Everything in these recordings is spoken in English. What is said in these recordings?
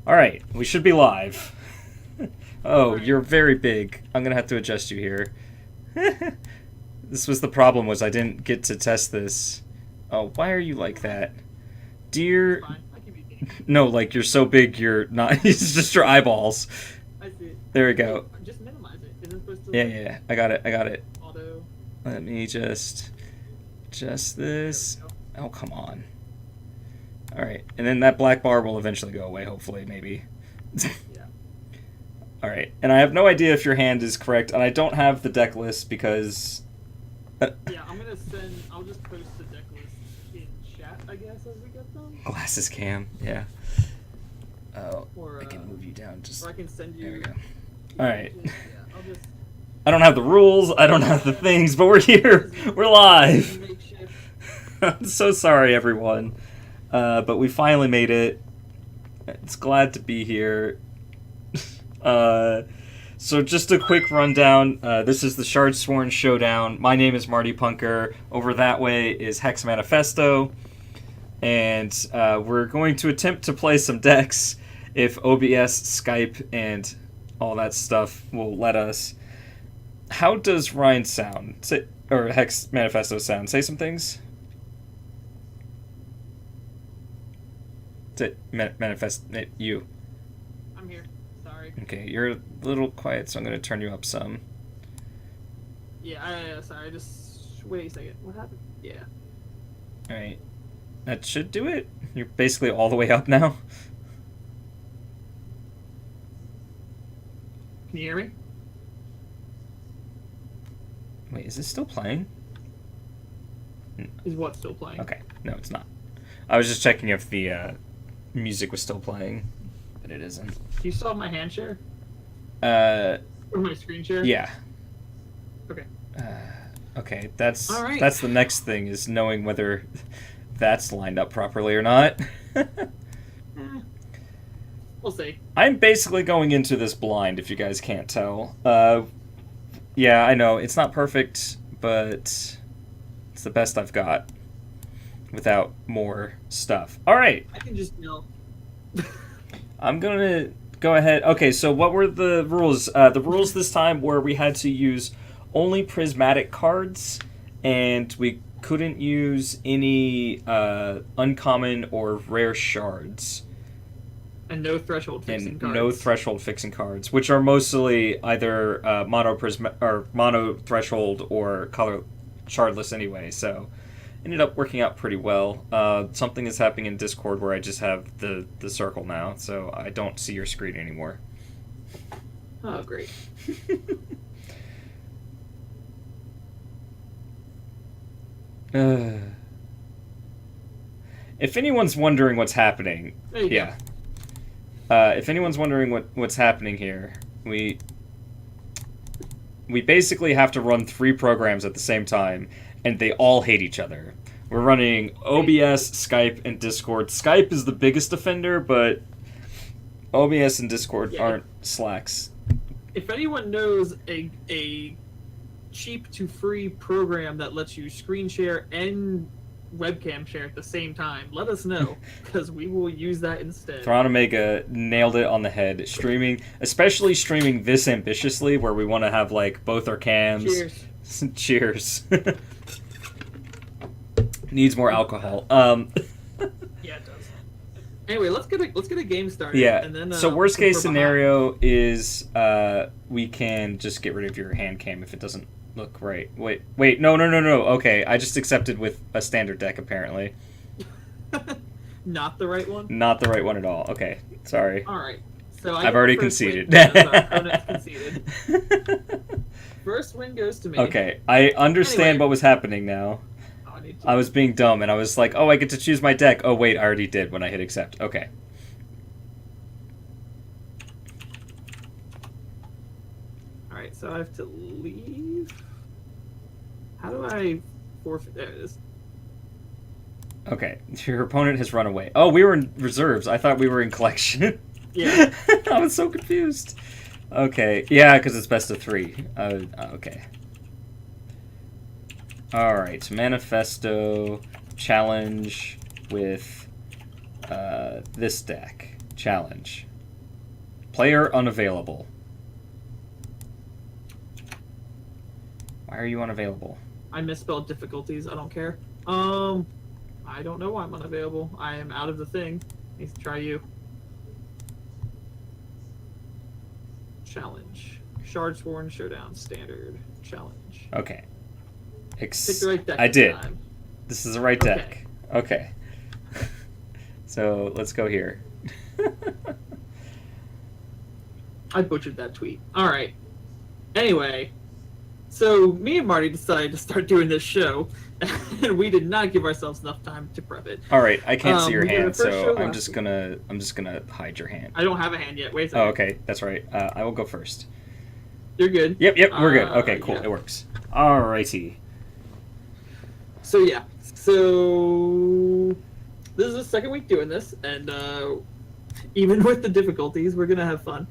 Alright, we should be live. Oh, you're very big. I'm gonna have to adjust you here. This was the problem, was I didn't get to test this. Oh, why are you like that? Dear... No, like, you're so big you're not... It's just your eyeballs. I see it. There we go. Just minimize it. Isn't it supposed to... Yeah. I got it. Auto... Let me just this. Oh, come on. Alright, and then that black bar will eventually go away, hopefully, maybe. Yeah. Alright, and I have no idea if your hand is correct, and I don't have the deck list because... Yeah, I'll just post the deck list in chat, I guess, as we get them. Glasses cam, yeah. Oh, Or, I can move you down just... Or I can send you... There we go. Alright. Yeah, I'll just... I don't have the rules, I don't have the things, but we're here! We're live! I'm so sorry, everyone. But we finally made it. It's glad to be here. So just a quick rundown. This is the Shardsworn Showdown. My name is martypunker. Over that way is Hex Manifesto. And we're going to attempt to play some decks if OBS, Skype, and all that stuff will let us. How does Ryan sound? Or Hex Manifesto sound? Say some things. Manifest you. I'm here. Sorry. Okay, you're a little quiet, so I'm going to turn you up some. Yeah, sorry. Just wait a second. What happened? Yeah. Alright. That should do it. You're basically all the way up now. Can you hear me? Wait, is this still playing? Is what still playing? Okay, no, it's not. I was just checking if the music was still playing, but it isn't. You saw my hand share? Or my screen share? Yeah. Okay. Okay, that's all right. That's the next thing, is knowing whether that's lined up properly or not. We'll see. I'm basically going into this blind, if you guys can't tell. Yeah, I know, it's not perfect, but it's the best I've got without more stuff. Alright. I can just know. I'm gonna go ahead. Okay, so what were the rules? The rules this time were we had to use only prismatic cards, and we couldn't use any uncommon or rare shards. And no threshold fixing cards. No threshold fixing cards, which are mostly either mono threshold or color shardless anyway. So ended up working out pretty well. Something is happening in Discord where I just have the circle now, so I don't see your screen anymore. Oh, great. If anyone's wondering what's happening, yeah. If anyone's wondering what's happening here, we basically have to run 3 programs at the same time, and they all hate each other. We're running OBS, Skype, and Discord. Skype is the biggest offender, but OBS and Discord aren't slacks. If anyone knows a cheap to free program that lets you screen share and webcam share at the same time, let us know, because we will use that instead. Thrawn Omega nailed it on the head. Streaming, especially streaming this ambitiously, where we want to have like both our cams. Cheers. Cheers. Needs more alcohol. Yeah, it does. Anyway, let's get a game started. Yeah. And then, so worst case scenario is we can just get rid of your hand cam if it doesn't look right. Wait, no. Okay, I just accepted with a standard deck, apparently. Not the right one? Not the right one at all. Okay, sorry. Alright. So I've already conceded. Conceded. First win goes to me. Okay, I understand what was happening now. I was being dumb, and I was like, oh, I get to choose my deck. Oh, wait, I already did when I hit accept. Okay. Alright, so I have to leave. How do I forfeit? There it is. Okay, your opponent has run away. Oh, we were in reserves. I thought we were in collection. Yeah. I was so confused. Okay, yeah, because it's best of 3. Okay. Alright, Manifesto, challenge with this deck. Challenge. Player unavailable. Why are you unavailable? I misspelled difficulties. I don't care. I don't know why I'm unavailable. I am out of the thing. Let's try you. Challenge. Shardsworn Showdown Standard Challenge. Okay. Pick the right deck. I did. Time. This is the right deck. Okay. So let's go here. I butchered that tweet. All right. Anyway, so me and Marty decided to start doing this show, and we did not give ourselves enough time to prep it. All right, I can't see your we did our hand, first so show I'm last just week. gonna hide your hand. I don't have a hand yet. Wait a second. Oh, okay, that's right. I will go first. You're good. Yep, we're good. Okay, cool. Yeah. It works. Alrighty. So yeah, so this is the second week doing this, and even with the difficulties, we're gonna have fun.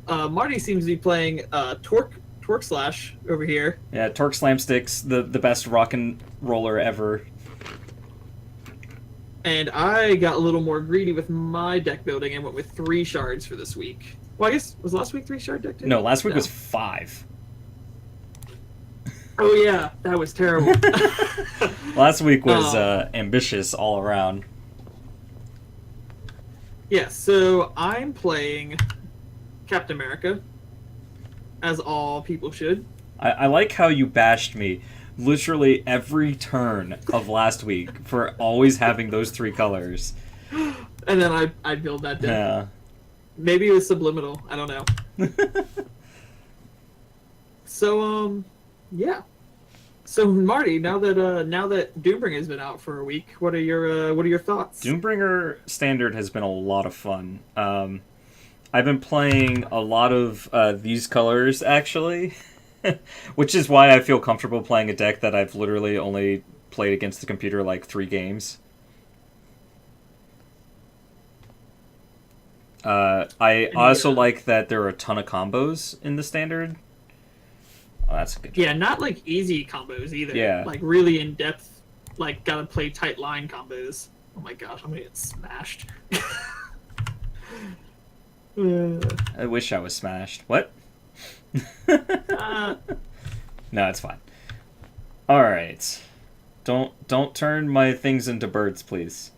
Marty seems to be playing Torque Slash over here. Yeah, Torque Slam Sticks, the best rock and roller ever. And I got a little more greedy with my deck building and went with 3 shards for this week. Well, I guess, was last week 3 shard deck too? No, last week was 5. Oh yeah, that was terrible. Last week was ambitious all around. Yeah, so I'm playing Captain America, as all people should. I like how you bashed me literally every turn of last week for always having those 3 colors. And then I build that deck. Yeah. Maybe it was subliminal. I don't know. So yeah. So Marty, now that Doombringer has been out for a week, what are your thoughts? Doombringer Standard has been a lot of fun. I've been playing a lot of these colors, actually, which is why I feel comfortable playing a deck that I've literally only played against the computer like 3 games. I also like that there are a ton of combos in the Standard. Oh, that's a good. Yeah, not like easy combos either. Yeah. Like really in depth, like gotta play tight line combos. Oh my gosh, I'm gonna get smashed. I wish I was smashed. What? Uh, No, it's fine. All right. Don't turn my things into birds, please.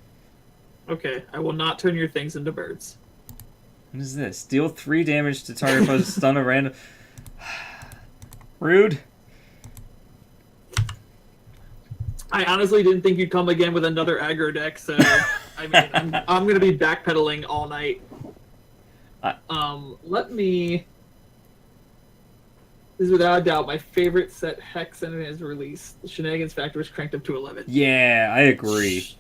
okay, I will not turn your things into birds. What is this? Deal 3 damage to target opponent, stun a random. Rude. I honestly didn't think you'd come again with another aggro deck, so I mean, I'm gonna be backpedaling all night. Let me. This is without a doubt my favorite set Hex Enemy has released. The Shenanigans factor is cranked up to 11. Yeah, I agree.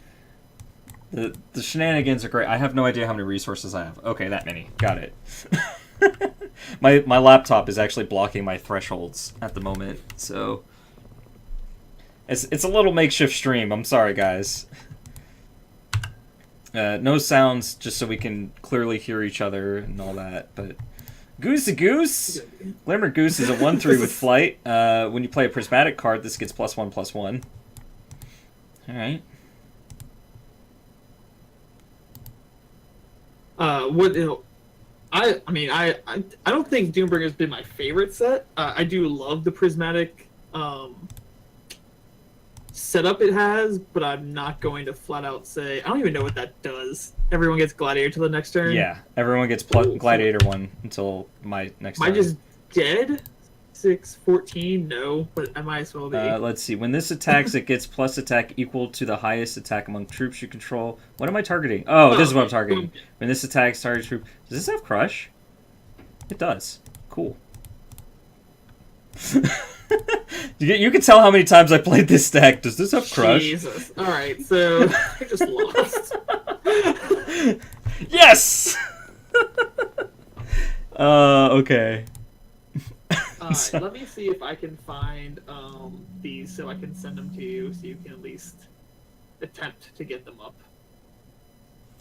The shenanigans are great. I have no idea how many resources I have. Okay, that many. Got it. My laptop is actually blocking my thresholds at the moment, so it's a little makeshift stream. I'm sorry, guys. No sounds, just so we can clearly hear each other and all that. But Goose a Goose, Glimmer Goose is a 1/3 with flight. When you play a prismatic card, this gets +1/+1. All right. I mean, I don't think Doombringer's been my favorite set. I do love the prismatic setup it has, but I'm not going to flat out say I don't even know what that does. Everyone gets Gladiator till the next turn. Yeah, everyone gets Gladiator 1 until my next turn. Am I just dead? 6/14? No, but I might as well be. Let's see. When this attacks, it gets plus attack equal to the highest attack among troops you control. What am I targeting? Oh, this is what I'm targeting. When this attacks target troop. Does this have Crush? It does. Cool. You can tell how many times I played this deck. Does this have Crush? Jesus. Alright, so I just lost. Yes! Okay. Let me see if I can find these so I can send them to you so you can at least attempt to get them up.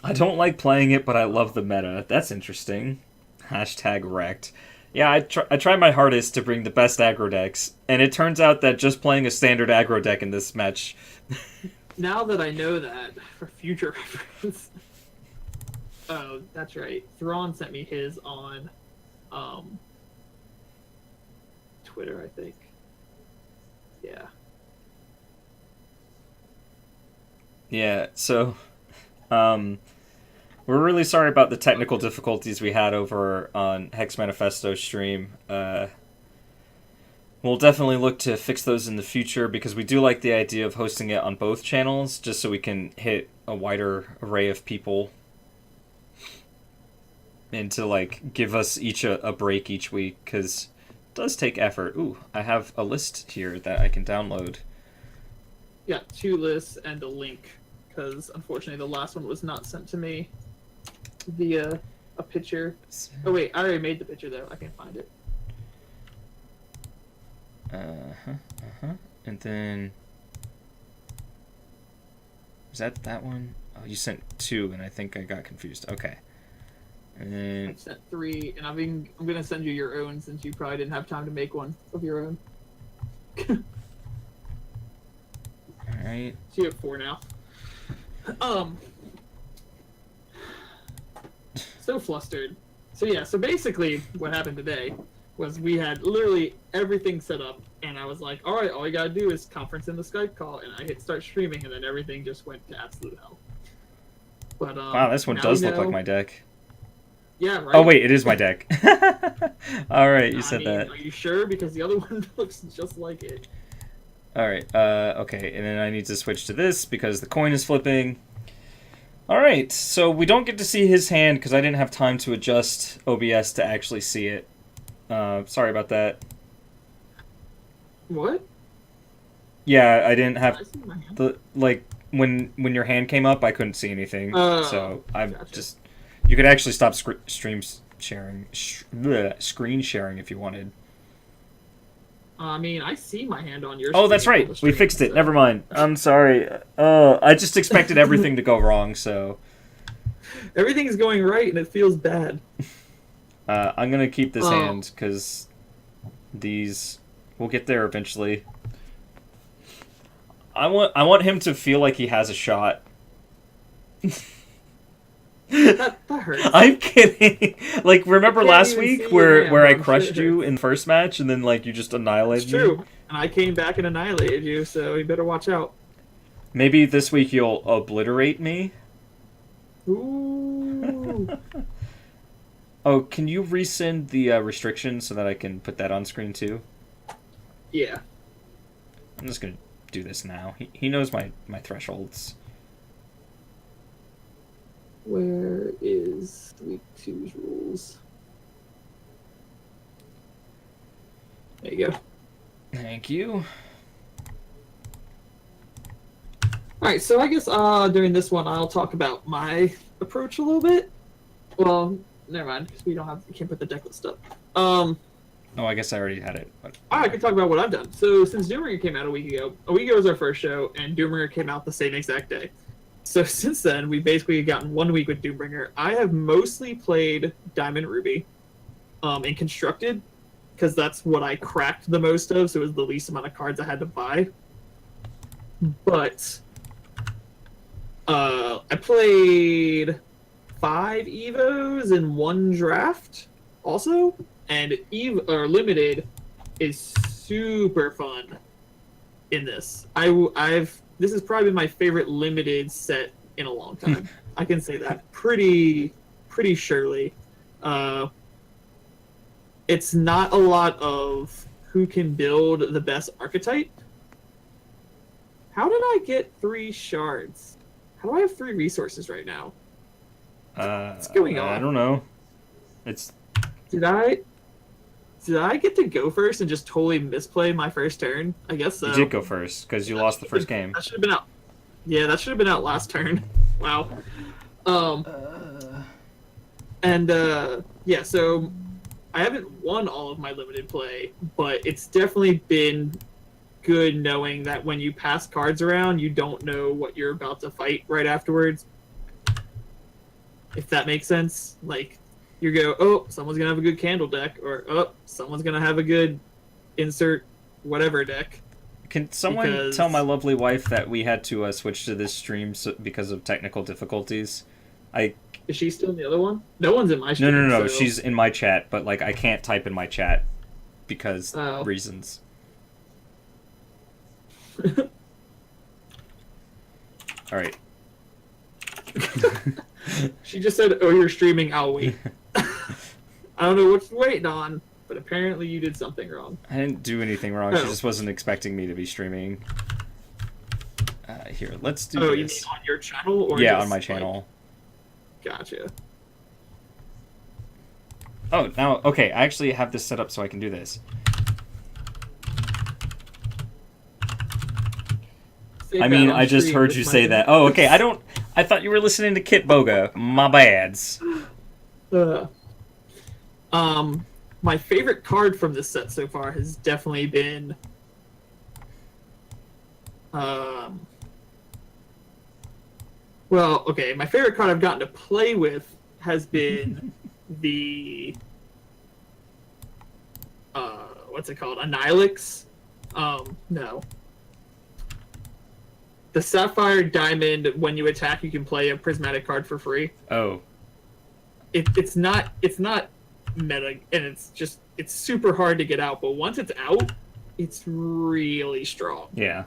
I don't like playing it, but I love the meta. That's interesting. Hashtag wrecked. Yeah, I try my hardest to bring the best aggro decks, and it turns out that just playing a standard aggro deck in this match... Now that I know that, for future reference... Oh, that's right. Thrawn sent me his on Twitter, I think. Yeah. Yeah, so we're really sorry about the technical difficulties we had over on Hex Manifesto stream. We'll definitely look to fix those in the future because we do like the idea of hosting it on both channels just so we can hit a wider array of people and to like give us each a break each week because it does take effort. Ooh, I have a list here that I can download. Yeah, 2 lists and a link because unfortunately the last one was not sent to me via a picture. Oh wait, I already made the picture though. I can't find it. And then is that one? Oh, you sent 2, and I think I got confused. Okay. And then I sent 3, and I'm gonna send you your own since you probably didn't have time to make one of your own. all right. So you have 4 now. So flustered. So yeah, so basically what happened today was we had literally everything set up, and I was like, all right, all you gotta do is conference in the Skype call, and I hit start streaming, and then everything just went to absolute hell. But Wow, this one does look like my deck. Yeah, right? Oh wait, it is my deck. All right, you said that. Are you sure? Because the other one looks just like it. All right, okay, and then I need to switch to this because the coin is flipping. All right, so we don't get to see his hand because I didn't have time to adjust OBS to actually see it. Sorry about that. What? Yeah, I didn't have I see my hand. the like when your hand came up, I couldn't see anything. So I'm gotcha. just you could actually stop screen sharing if you wanted. I mean, I see my hand on your. Oh, that's right. We fixed it. So. Never mind. I'm sorry. Oh, I just expected everything to go wrong. So everything's going right, and it feels bad. I'm gonna keep this hand because these we'll get there eventually. I want him to feel like he has a shot. that hurts. I'm kidding. Like, remember last week where I crushed you in the first match and then like you just annihilated me? It's true. And I came back and annihilated you, so you better watch out. Maybe this week you'll obliterate me. Ooh. Oh, can you resend the restrictions so that I can put that on screen too? Yeah. I'm just gonna do this now. He knows my thresholds. Where is week 2's rules? There you go. Thank you. Alright, so I guess during this one I'll talk about my approach a little bit. Well, never mind, because we can't put the deck list up. Oh, I guess I already had it. But... I can talk about what I've done. So since Doomringer came out a week ago was our first show, and Doomringer came out the same exact day. So since then, we've basically gotten 1 week with Doombringer. I have mostly played Diamond Ruby in Constructed, because that's what I cracked the most of, so it was the least amount of cards I had to buy. But I played 5 Evos in 1 draft also, and Limited is super fun in this. This has probably been my favorite Limited set in a long time. I can say that pretty surely. It's not a lot of who can build the best archetype. How did I get 3 shards? How do I have 3 resources right now? What's going on? I don't know. Did I get to go first and just totally misplay my first turn? I guess so. You did go first because you lost the first game. That should have been out. Yeah, that should have been out last turn. Wow. Yeah, so I haven't won all of my limited play, but it's definitely been good knowing that when you pass cards around, you don't know what you're about to fight right afterwards. If that makes sense. Like, you go, oh, someone's going to have a good candle deck, or, oh, someone's going to have a good insert whatever deck. Can someone tell my lovely wife that we had to switch to this stream because of technical difficulties? Is Is she still in the other one? No one's in my No, stream. no, no, no. So... She's in my chat, but like I can't type in my chat because reasons. All right. She just said, "Oh, you're streaming. I'll wait." I don't know what you're waiting on, but apparently you did something wrong. I didn't do anything wrong. She just wasn't expecting me to be streaming. Here, let's do this. You mean on your channel? Or yeah, just, on my channel. Like... Gotcha. Oh, now, okay, I actually have this set up so I can do this. I mean, I just heard you say that. Oh, okay, I thought you were listening to Kit Boga. My bads. My favorite card from this set so far has definitely been... Well, okay, my favorite card I've gotten to play with has been the... what's it called? Annihilix? No. The Sapphire Diamond, when you attack, you can play a Prismatic card for free. Oh. It's not meta, and it's super hard to get out, but once it's out, it's really strong. Yeah.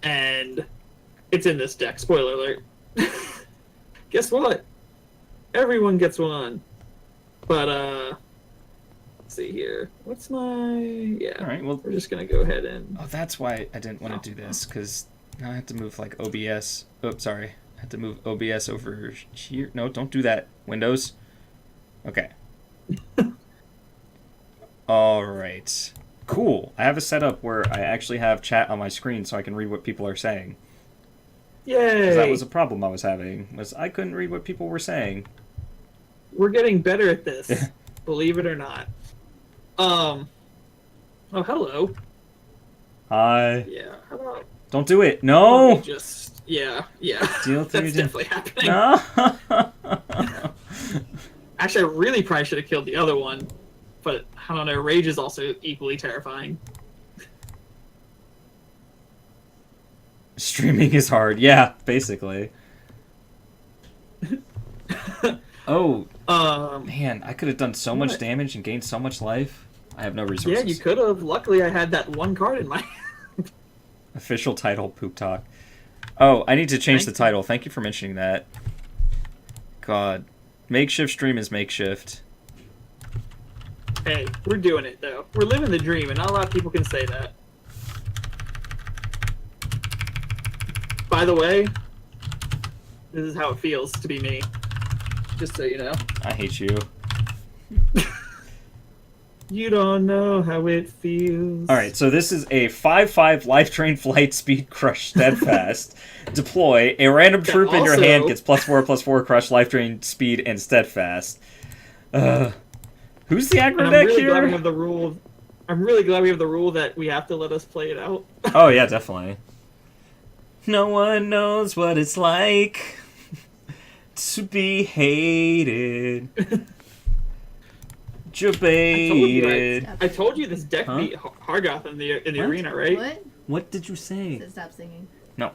And it's in this deck, spoiler alert. Guess what? Everyone gets one. But, let's see here. What's my... Yeah. Alright, well... We're just gonna go ahead and... Oh, that's why I didn't want to do this, because now I have to move, like, OBS... Oh, sorry. I have to move OBS over here. No, don't do that. Windows. Okay. Alright. Cool. I have a setup where I actually have chat on my screen so I can read what people are saying. Yay! That was a problem I was having, was I couldn't read what people were saying. We're getting better at this, believe it or not. Oh, hello. Hi. Yeah, how about... Don't do it. No! Just... Yeah. Deal through That's definitely happening. No! Actually, I really probably should have killed the other one. But, I don't know, Rage is also equally terrifying. Streaming is hard. Yeah, basically. Oh, man, I could have done so much damage and gained so much life. I have no resources. Yeah, you could have. Luckily, I had that one card in my hand. Official title, Poop Talk. Oh, I need to change the title. Thank you for mentioning that. God. Makeshift stream is makeshift. Hey, we're doing it, though. We're living the dream, and not a lot of people can say that. By the way, this is how it feels to be me. Just so you know. I hate you. You don't know how it feels. Alright, so this is a 5/5 Life Train Flight Speed Crush Steadfast. Deploy. A random troop in your hand gets +4/+4 Crush, Life Train, Speed, and Steadfast. Who's the aggro deck here? I'm really glad we have the rule that we have to let us play it out. Oh, yeah, definitely. No one knows what it's like to be hated. Debated. I told you this deck beat Hargoth in the arena, right? What did you say? Stop singing. No.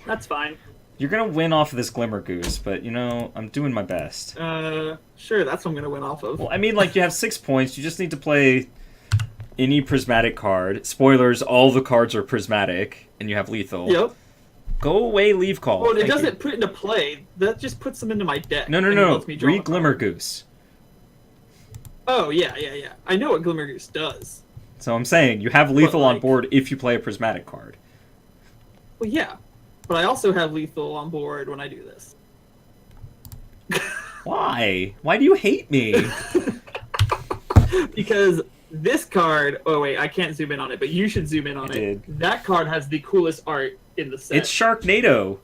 That's fine. You're gonna win off of this Glimmer Goose, but, you know, I'm doing my best. Sure, that's what I'm gonna win off of. Well, I mean, like, you have 6 points. You just need to play any Prismatic card. Spoilers, all the cards are Prismatic, and you have Lethal. Yep. Go away, Leave Call. Well, it doesn't put into play. That just puts them into my deck. No. Read Glimmer Goose. Oh, yeah. I know what Glimmer Goose does. So I'm saying, you have Lethal on board if you play a Prismatic card. Well, yeah. But I also have Lethal on board when I do this. Why? Why do you hate me? Because this card... Oh, wait, I can't zoom in on it, but you should zoom in on it. That card has the coolest art in the set. It's Sharknado.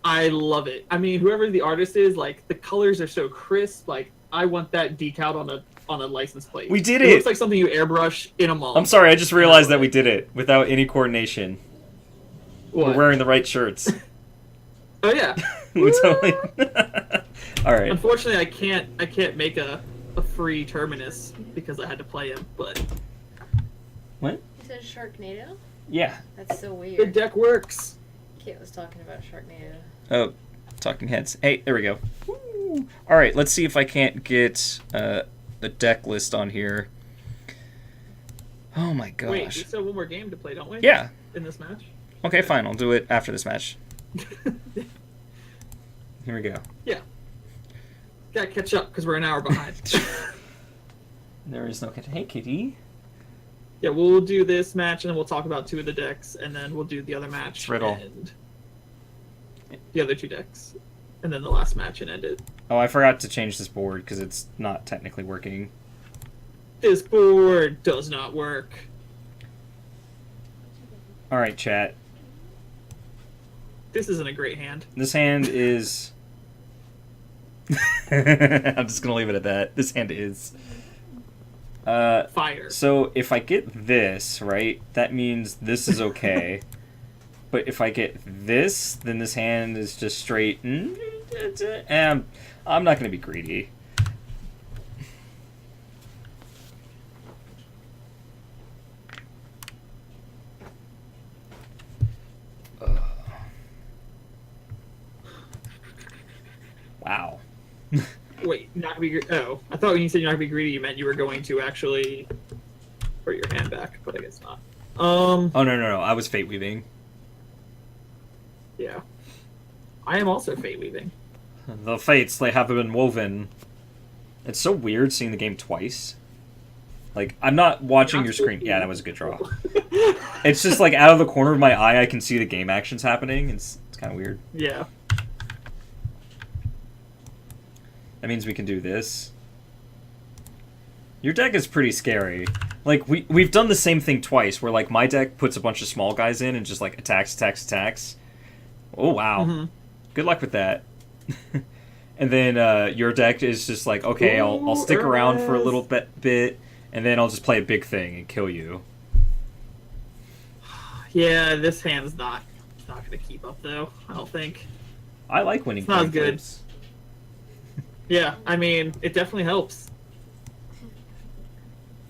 I love it. I mean, whoever the artist is, like, the colors are so crisp. Like, I want that decaled on a license plate. We did it. It looks like something you airbrush in a mall. I'm sorry, I just realized that we did it without any coordination. What? We're wearing the right shirts. Oh yeah. We totally. All right. Unfortunately, I can't make a free Terminus because I had to play him. But what? You said Sharknado? Yeah. That's so weird. The deck works. Kate was talking about Sharknado. Oh, talking heads. Hey, there we go. Woo. All right, let's see if I can't get the deck list on here. Oh my gosh. Wait, we still have one more game to play, don't we? Yeah. In this match? Okay, fine. I'll do it after this match. Here we go. Yeah. Gotta catch up because we're an hour behind. There is no catch. Hey, kitty. Yeah, we'll do this match and then we'll talk about 2 of the decks and then we'll do the other match Riddle. and the other 2 decks. And then the last match and end it. Oh, I forgot to change this board because it's not technically working. This board does not work. All right, chat. This isn't a great hand. This hand is... I'm just going to leave it at that. This hand is... Fire. So if I get this, right, that means this is okay. But if I get this, then this hand is just straight... And I'm not going to be greedy. Wow. Wait, not be oh, I thought when you said you're not gonna be greedy, you meant you were going to actually put your hand back, but I guess not. Oh, no. I was fate weaving. Yeah. I am also fate weaving. The fates, they have been woven. It's so weird seeing the game twice. Like, I'm not watching your screen. Yeah, that was a good draw. It's just like out of the corner of my eye, I can see the game actions happening. It's kind of weird. Yeah. That means we can do this. Your deck is pretty scary. Like, we've done the same thing twice, where, like, my deck puts a bunch of small guys in and just, like, attacks. Oh, wow. Mm-hmm. Good luck with that. And then your deck is just like, okay, I'll stick around for a little bit, and then I'll just play a big thing and kill you. Yeah, this hand's not gonna keep up, though, I don't think. I like winning. It's not as good. Flips. Yeah, I mean, it definitely helps.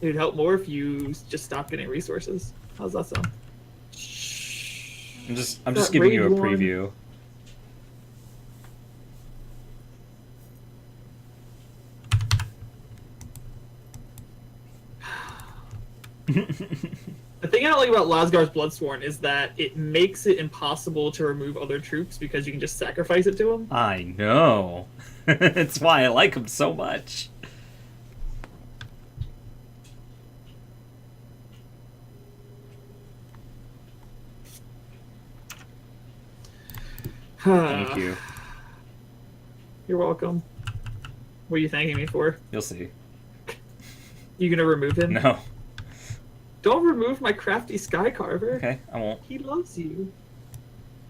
It would help more if you just stop getting resources. How's that sound? I'm just giving you a raid one. preview. The thing I don't like about Lasgar's Bloodsworn is that it makes it impossible to remove other troops because you can just sacrifice it to them. I know. That's why I like him so much. Thank you. You're welcome. What are you thanking me for? You'll see. You gonna remove him? No. Don't remove my crafty sky carver. Okay, I won't. He loves you.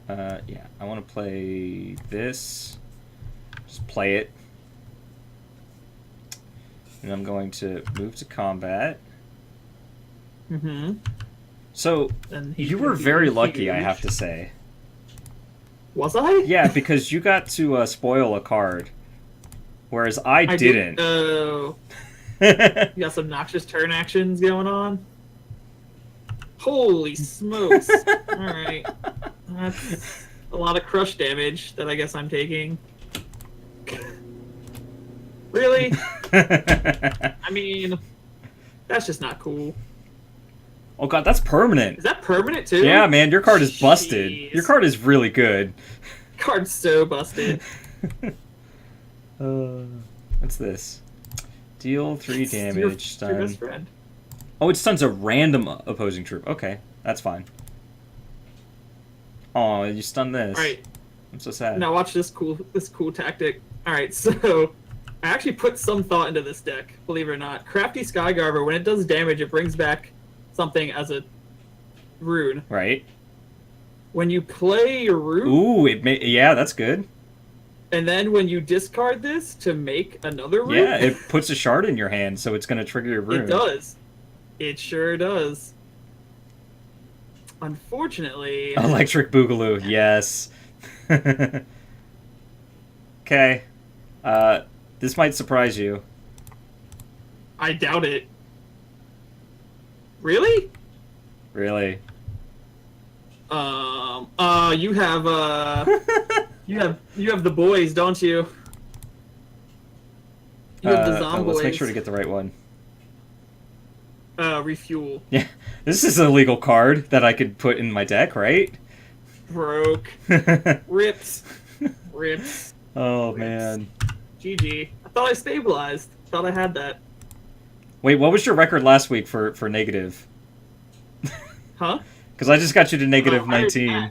Yeah, I want to play this. Just play it. And I'm going to move to combat. Mm-hmm. So, And he's you gonna were be very lucky, I huge. have to say. Was I? Yeah, because you got to spoil a card. Whereas I didn't. Oh. You got some noxious turn actions going on? Holy smokes. Alright. That's a lot of crush damage that I guess I'm taking. Really? I mean, that's just not cool. Oh god, that's permanent. Is that permanent too? Yeah, man, your card is busted. Jeez. Your card is really good. Card's so busted. What's this? Deal 3 damage. Your Stun. best friend. Oh, it stuns a random opposing troop. Okay, that's fine. Oh, you stunned this. Alright. I'm so sad. Now watch this cool tactic. Alright, so I actually put some thought into this deck, believe it or not. Crafty Skygarver, when it does damage, it brings back something as a rune. Right. When you play your rune, Ooh, yeah, that's good. and then when you discard this to make another rune, Yeah, it puts a shard in your hand, so it's going to trigger your rune. it does. It sure does. Unfortunately, Electric Boogaloo, yes. Okay. This might surprise you. I doubt it. Really? Really. You have you have the boys, don't you? You have the zomboys. Let's make sure to get the right one. Refuel. Yeah, this is a legal card that I could put in my deck, right? Broke. Rips. Rips. Oh, Rips. man. GG. I thought I stabilized. Thought I had that. Wait, what was your record last week for negative? Huh? Because I just got you to negative 19.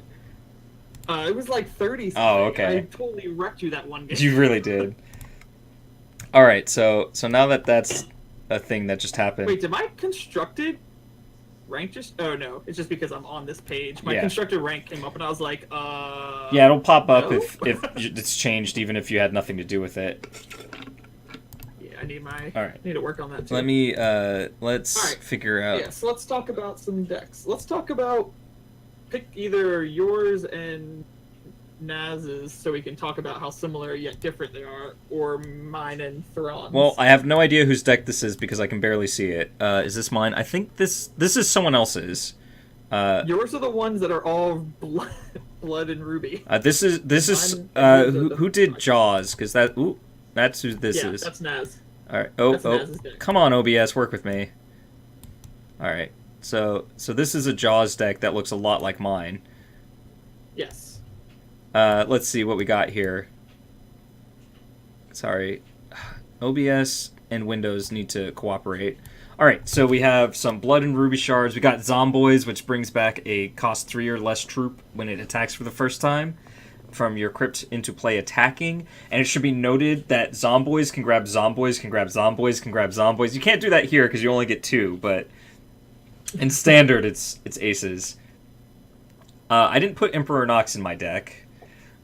It was like 30 something. Oh, okay. I totally wrecked you that one game. You really did. All right, so now that that's a thing that just happened. Wait, did my constructed rank just... Oh, no. It's just because I'm on this page. My constructed rank came up, and I was like, Yeah, it'll pop up no? if it's changed, even if you had nothing to do with it. Yeah, I need my... All right. I need to work on that, too. Let me, let's figure out... Yeah, so let's talk about some decks. Let's talk about... Pick either yours and Naz's so we can talk about how similar yet different they are, or mine and Thrawn's. Well, I have no idea whose deck this is because I can barely see it. Is this mine? I think this is someone else's. Yours are the ones that are all blood and ruby. This is who did Jaws? Because that's who this is. Yeah, that's Naz. All right. Oh, come on, OBS, work with me. All right. So this is a Jaws deck that looks a lot like mine. Yes. Let's see what we got here. Sorry. OBS and Windows need to cooperate. Alright, so we have some Blood and Ruby Shards. We got Zomboys, which brings back a cost 3 or less troop when it attacks for the first time from your crypt into play attacking. And it should be noted that Zomboys can grab Zomboys, can grab Zomboys, can grab Zomboys. You can't do that here because you only get 2, but in Standard it's aces. I didn't put Emperor Nox in my deck.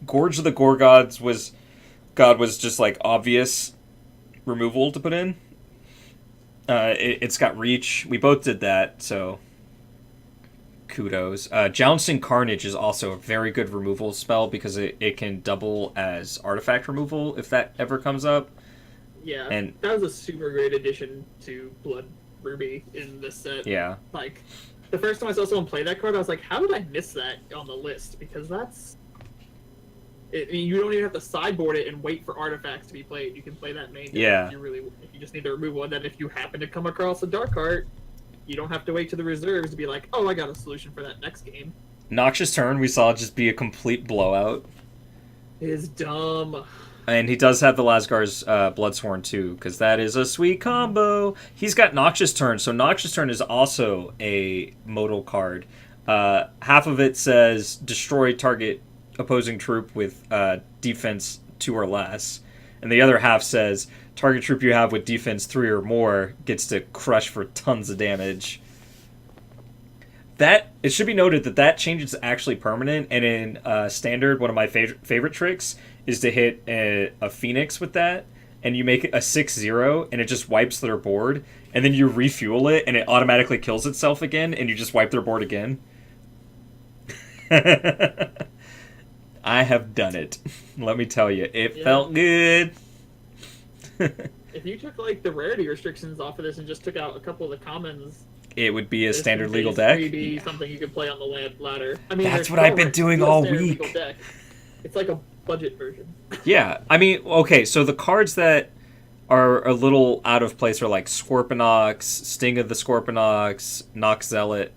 Gorge of the Gorgods was just like obvious removal to put in. It's got reach. We both did that, so kudos. Jouncing Carnage is also a very good removal spell because it can double as artifact removal if that ever comes up. Yeah, and that was a super great addition to Blood Ruby in this set. Yeah. Like, the first time I saw someone play that card, I was like, how did I miss that on the list? Because that's... I mean, you don't even have to sideboard it and wait for artifacts to be played. You can play that main deck if you just need the removal. And then if you happen to come across a dark art, you don't have to wait to the reserves to be like, oh, I got a solution for that next game. Noxious Turn we saw just be a complete blowout. It is dumb. And he does have the Lasgar's Bloodsworn too, because that is a sweet combo. He's got Noxious Turn, so Noxious Turn is also a modal card. Half of it says destroy target opposing troop with defense 2 or less, and the other half says target troop you have with defense 3 or more gets to crush for tons of damage. That it should be noted that change is actually permanent, and in Standard, one of my favorite tricks is to hit a Phoenix with that, and you make it a 6/0, and it just wipes their board, and then you refuel it, and it automatically kills itself again, and you just wipe their board again. I have done it. Let me tell you, it felt good. If you took like the rarity restrictions off of this and just took out a couple of the commons, it would be a standard legal deck. Maybe something you could play on the ladder. I mean, that's what I've been doing all week. It's like a budget version. Yeah, I mean, okay, so the cards that are a little out of place are like Scorpionox, Sting of the Scorpionox, Nox Zealot,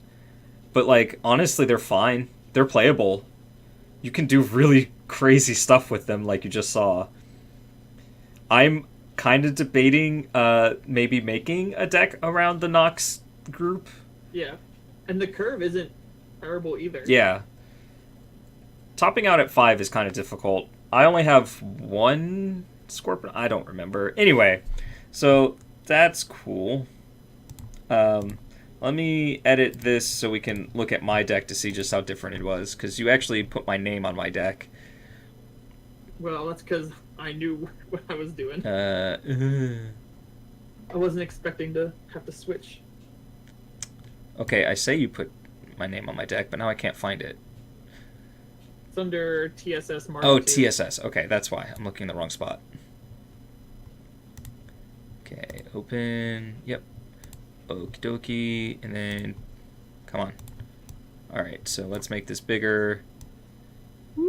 but like honestly, they're fine. They're playable. You can do really crazy stuff with them, like you just saw. I'm kind of debating maybe making a deck around the Nox group. Yeah, and the curve isn't terrible either. Yeah. Topping out at 5 is kind of difficult. I only have 1 Scorpion. I don't remember. Anyway, so that's cool. Let me edit this so we can look at my deck to see just how different it was, because you actually put my name on my deck. Well, that's because I knew what I was doing. I wasn't expecting to have to switch. Okay, I say you put my name on my deck, but now I can't find it. It's under TSS Mark. Oh, TSS. Okay, that's why. I'm looking in the wrong spot. Okay, open. Yep. Okie dokie. And then, come on. All right, so let's make this bigger. All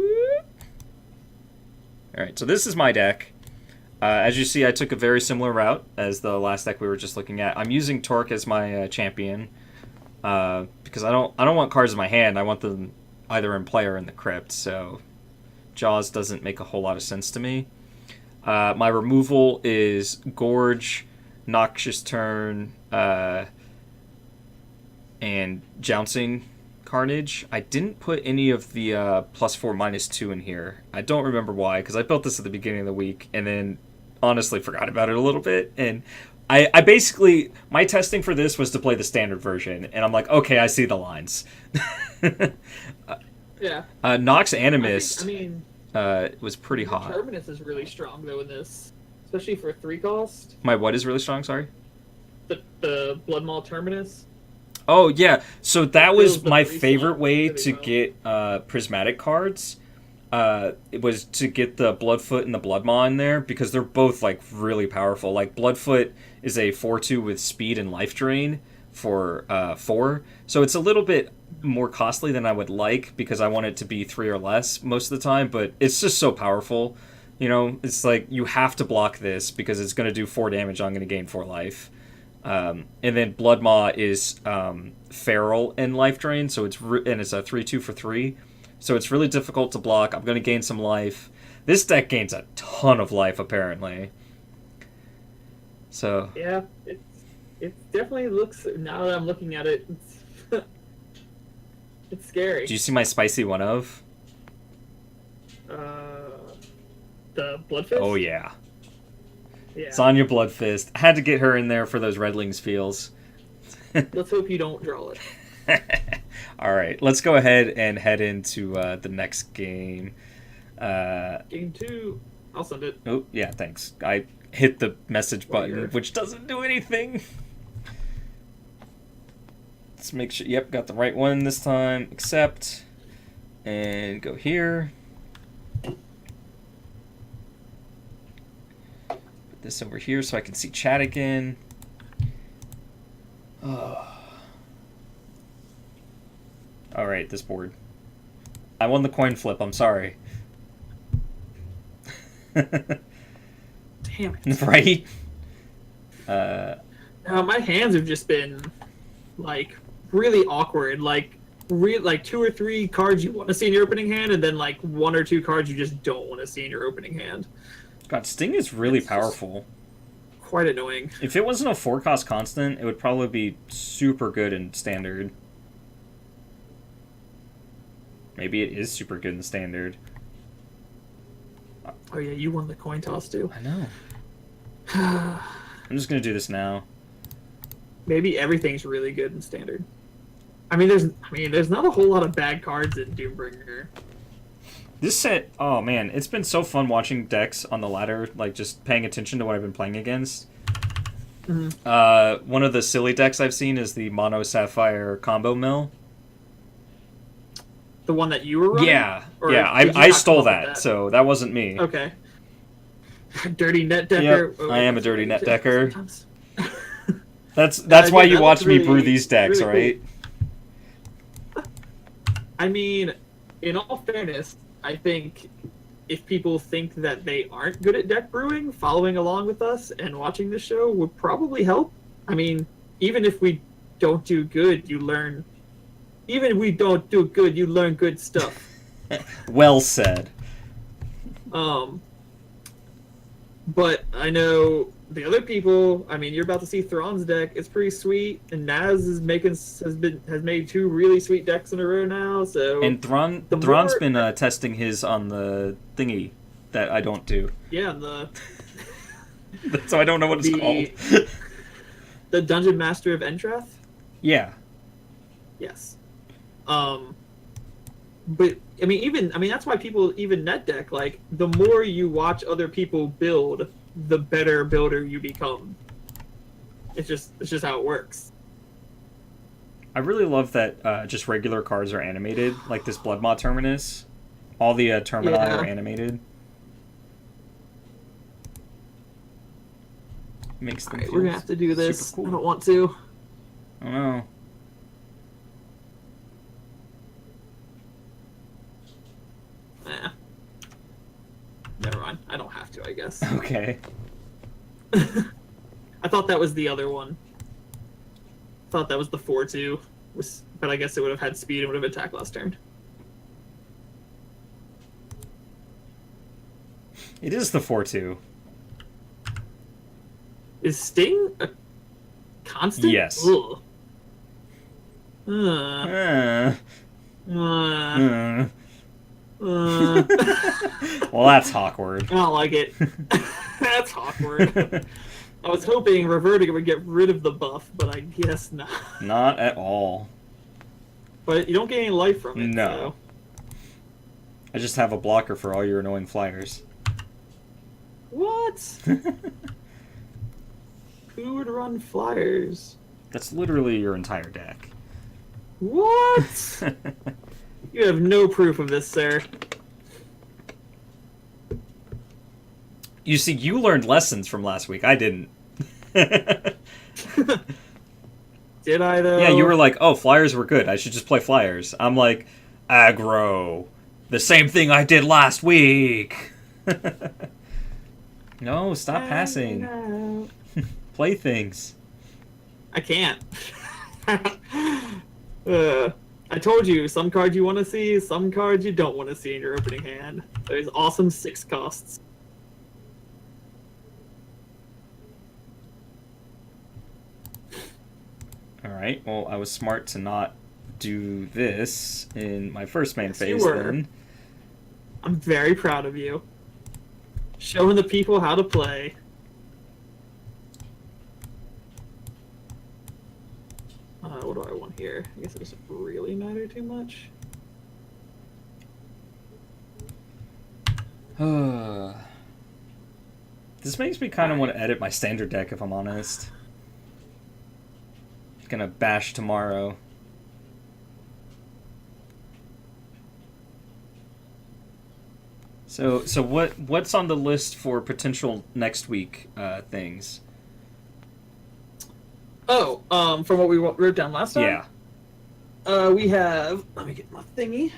right, so this is my deck. As you see, I took a very similar route as the last deck we were just looking at. I'm using Torque as my champion because I don't want cards in my hand. I want them either in play or in the crypt. So Jaws doesn't make a whole lot of sense to me. My removal is Gorge, Noxious Turn, and Jouncing Carnage. I didn't put any of the +4/-2 in here. I don't remember why, because I built this at the beginning of the week and then honestly forgot about it a little bit. And I basically, my testing for this was to play the standard version, and I'm like, okay, I see the lines. Yeah. Nox Animist I mean, was pretty hot. Terminus is really strong though in this, especially for 3 cost. My what is really strong? Sorry. The Blood Maul Terminus. Oh yeah, so that was my 3 favorite slot way really to well. get prismatic cards. It was to get the Bloodfoot and the Bloodmaw in there because they're both like really powerful. Like Bloodfoot is a 4/2 with speed and life drain for 4, so it's a little bit more costly than I would like because I want it to be 3 or less most of the time. But it's just so powerful, you know. It's like you have to block this because it's going to do 4 damage. I'm going to gain 4 life. And then Bloodmaw is feral and life drain, so it's and it's a 3/2 for 3, so it's really difficult to block. I'm going to gain some life. This deck gains a ton of life apparently. So Yeah, it definitely looks. Now that I'm looking at it, it's scary. do you see my spicy one of? The Bloodfist. Oh yeah, Yeah. Sonya Bloodfist. I had to get her in there for those Redlings feels. Let's hope you don't draw it. All right, let's go ahead and head into the next game. Game 2. I'll send it. Oh, yeah, thanks. I hit the message button, Weird. which doesn't do anything. Let's make sure, yep, got the right one this time. Accept. And go here. Put this over here so I can see chat again. Oh. Alright, this board. I won the coin flip, I'm sorry. Damn it. Right? Now my hands have just been like really awkward. Like 2 or 3 cards you want to see in your opening hand, and then like 1 or 2 cards you just don't want to see in your opening hand. God, Sting is really It's powerful. Quite annoying. If it wasn't a 4-cost constant, it would probably be super good in Standard. Maybe it is super good in Standard. Oh yeah, you won the coin toss too. I know. I'm just gonna do this now. Maybe everything's really good in standard. I mean, there's not a whole lot of bad cards in Doombringer. This set, oh man, it's been so fun watching decks on the ladder, like just paying attention to what I've been playing against. Mm-hmm. One of the silly decks I've seen is the Mono Sapphire Combo Mill. The one that you were running? Yeah, Or yeah, did you I not stole come up with that, so that wasn't me. Okay. Dirty net decker. Yep, I am a dirty net decker. Sometimes. That's why you that watch looks me really- brew these decks, really right? cool. I mean, in all fairness, I think if people think that they aren't good at deck brewing, following along with us and watching the show would probably help. I mean, even if we don't do good, you learn. Even if we don't do good, you learn good stuff. Well said. But I know the other people. I mean, you're about to see Thrawn's deck. It's pretty sweet, and Naz has made 2 really sweet decks in a row now. So And Thrawn's been testing his on the thingy that I don't do. yeah, the So I don't know what it's called. the Dungeon Master of Entrath. Yeah. Yes. But I mean, that's why people even net deck. Like, the more you watch other people build, the better builder you become. It's just how it works. I really love that just regular cards are animated, like this Bloodmaw Terminus. All the Termini Yeah. are animated. Makes them Alright, feel we're gonna have to do super, this. super I don't cool. want to. I don't know. Okay. I thought that was the other one. Thought that was the 4-2, but I guess it would have had speed and would have attacked last turn. It is the 4-2. Is Sting a constant? Yes. Ugh. Well, that's awkward. I don't like it. That's awkward. I was hoping Reverting would get rid of the buff, but I guess not. Not at all. But you don't get any life from it. No. So. I just have a blocker for all your annoying flyers. What? Who would run flyers? That's literally your entire deck. What? You have no proof of this, sir. You see, you learned lessons from last week. I didn't. Did I, though? Yeah, you were like, oh, flyers were good. I should just play flyers. I'm like, aggro. The same thing I did last week. No, stop passing. Play things. I can't. I told you, some cards you want to see, some cards you don't want to see in your opening hand. There's awesome 6 costs. Alright, well, I was smart to not do this in my first main Yes, phase you were. then. I'm very proud of you. Showing the people how to play. What do I want here? I guess it doesn't really matter too much. This makes me kind of want to edit my standard deck, if I'm honest. Gonna bash tomorrow. So what's on the list for potential next week things? Oh, from what we wrote down last time? Yeah. We have... Let me get my thingy.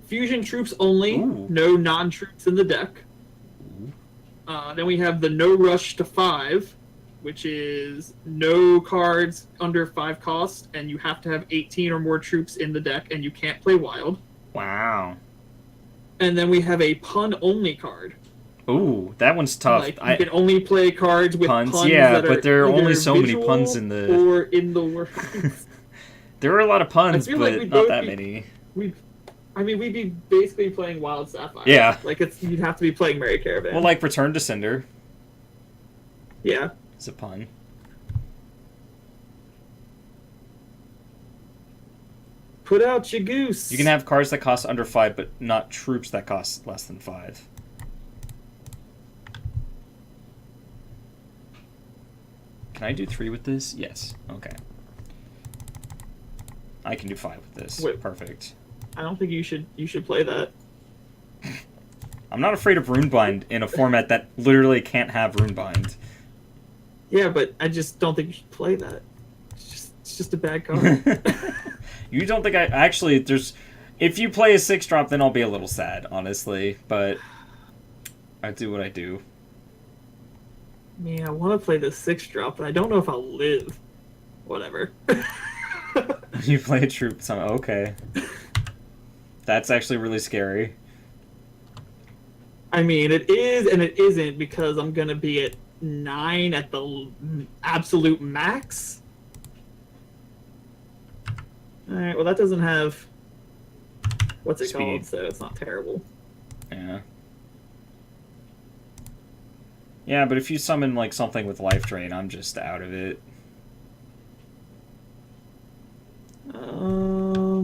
Fusion troops only. Ooh. No non-troops in the deck. Then we have the No Rush to 5, which is no cards under 5 cost, and you have to have 18 or more troops in the deck, and you can't play wild. Wow. And then we have a pun-only card. Ooh, that one's tough. Like, you can only play cards with puns yeah, that but there are either only so many visual puns in the... or in the words. There are a lot of puns, I feel but like we'd not both that be- many. We'd be basically playing Wild Sapphire. Yeah. Like, you'd have to be playing Merry Caravan. Well, like Return to Cinder. Yeah. It's a pun. Put out your goose. You can have cards that cost under 5, but not troops that cost less than 5. Can I do 3 with this? Yes. Okay. I can do 5 with this. Wait. Perfect. I don't think you should play that. I'm not afraid of Runebind in a format that literally can't have Runebind. Yeah, but I just don't think you should play that. It's just a bad card. You don't think I... Actually, there's... If you play a 6-drop, then I'll be a little sad, honestly. But I do what I do. Yeah, I want to play the 6-drop, but I don't know if I'll live. Whatever. You play a troop... Okay. That's actually really scary. I mean, it is and it isn't, because I'm going to be at 9 at the absolute max. Alright, well that doesn't have... What's it Speed. called, so it's not terrible. Yeah. Yeah, but if you summon, like, something with life drain, I'm just out of it. I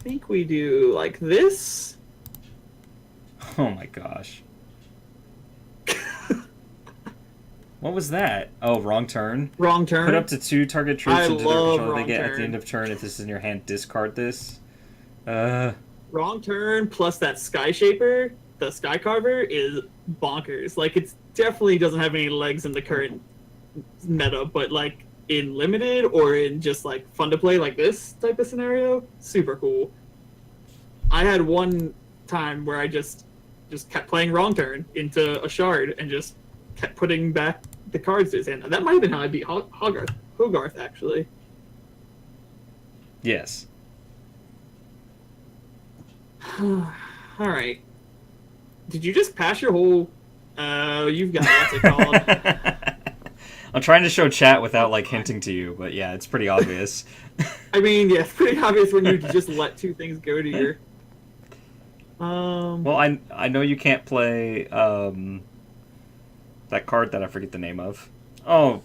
think we do like this. Oh my gosh. What was that? Oh, wrong turn. Wrong turn. Put up to 2 target troops I into love the they wrong get at turn. the end of turn. If this is in your hand, discard this. Wrong turn plus that Sky Shaper, the Sky Carver, is bonkers. Like, it definitely doesn't have any legs in the current meta, but like in limited or in just like fun to play like this type of scenario, super cool. I had one time where I just kept playing wrong turn into a shard and just kept putting back the cards to his hand. That might have been how I beat Hogarth, actually. Yes. All right. Did you just pass your whole... you've got what's it called? I'm trying to show chat without, like, hinting to you, but yeah, it's pretty obvious. I mean, yeah, it's pretty obvious when you just let two things go to your... Well, I know you can't play, that card that I forget the name of. Oh.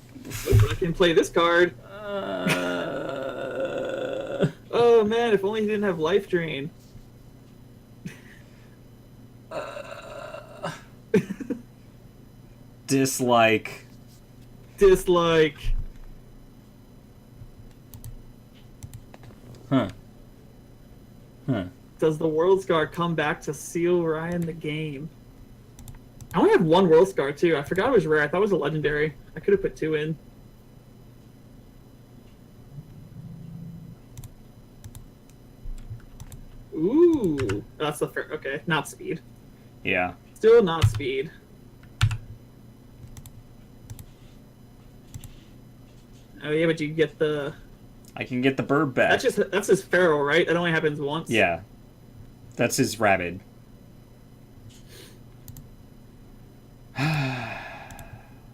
I can play this card. Oh, man, if only he didn't have Life Drain. Dislike. Huh. Does the World Scar come back to seal Ryan the game? I only have one World Scar, too. I forgot it was rare. I thought it was a legendary. I could have put two in. Ooh. That's the fair. Okay, not speed. Yeah. Still not speed. Oh, yeah, but you get the... I can get the bird back. That's his feral, right? That only happens once? Yeah. That's his rabid.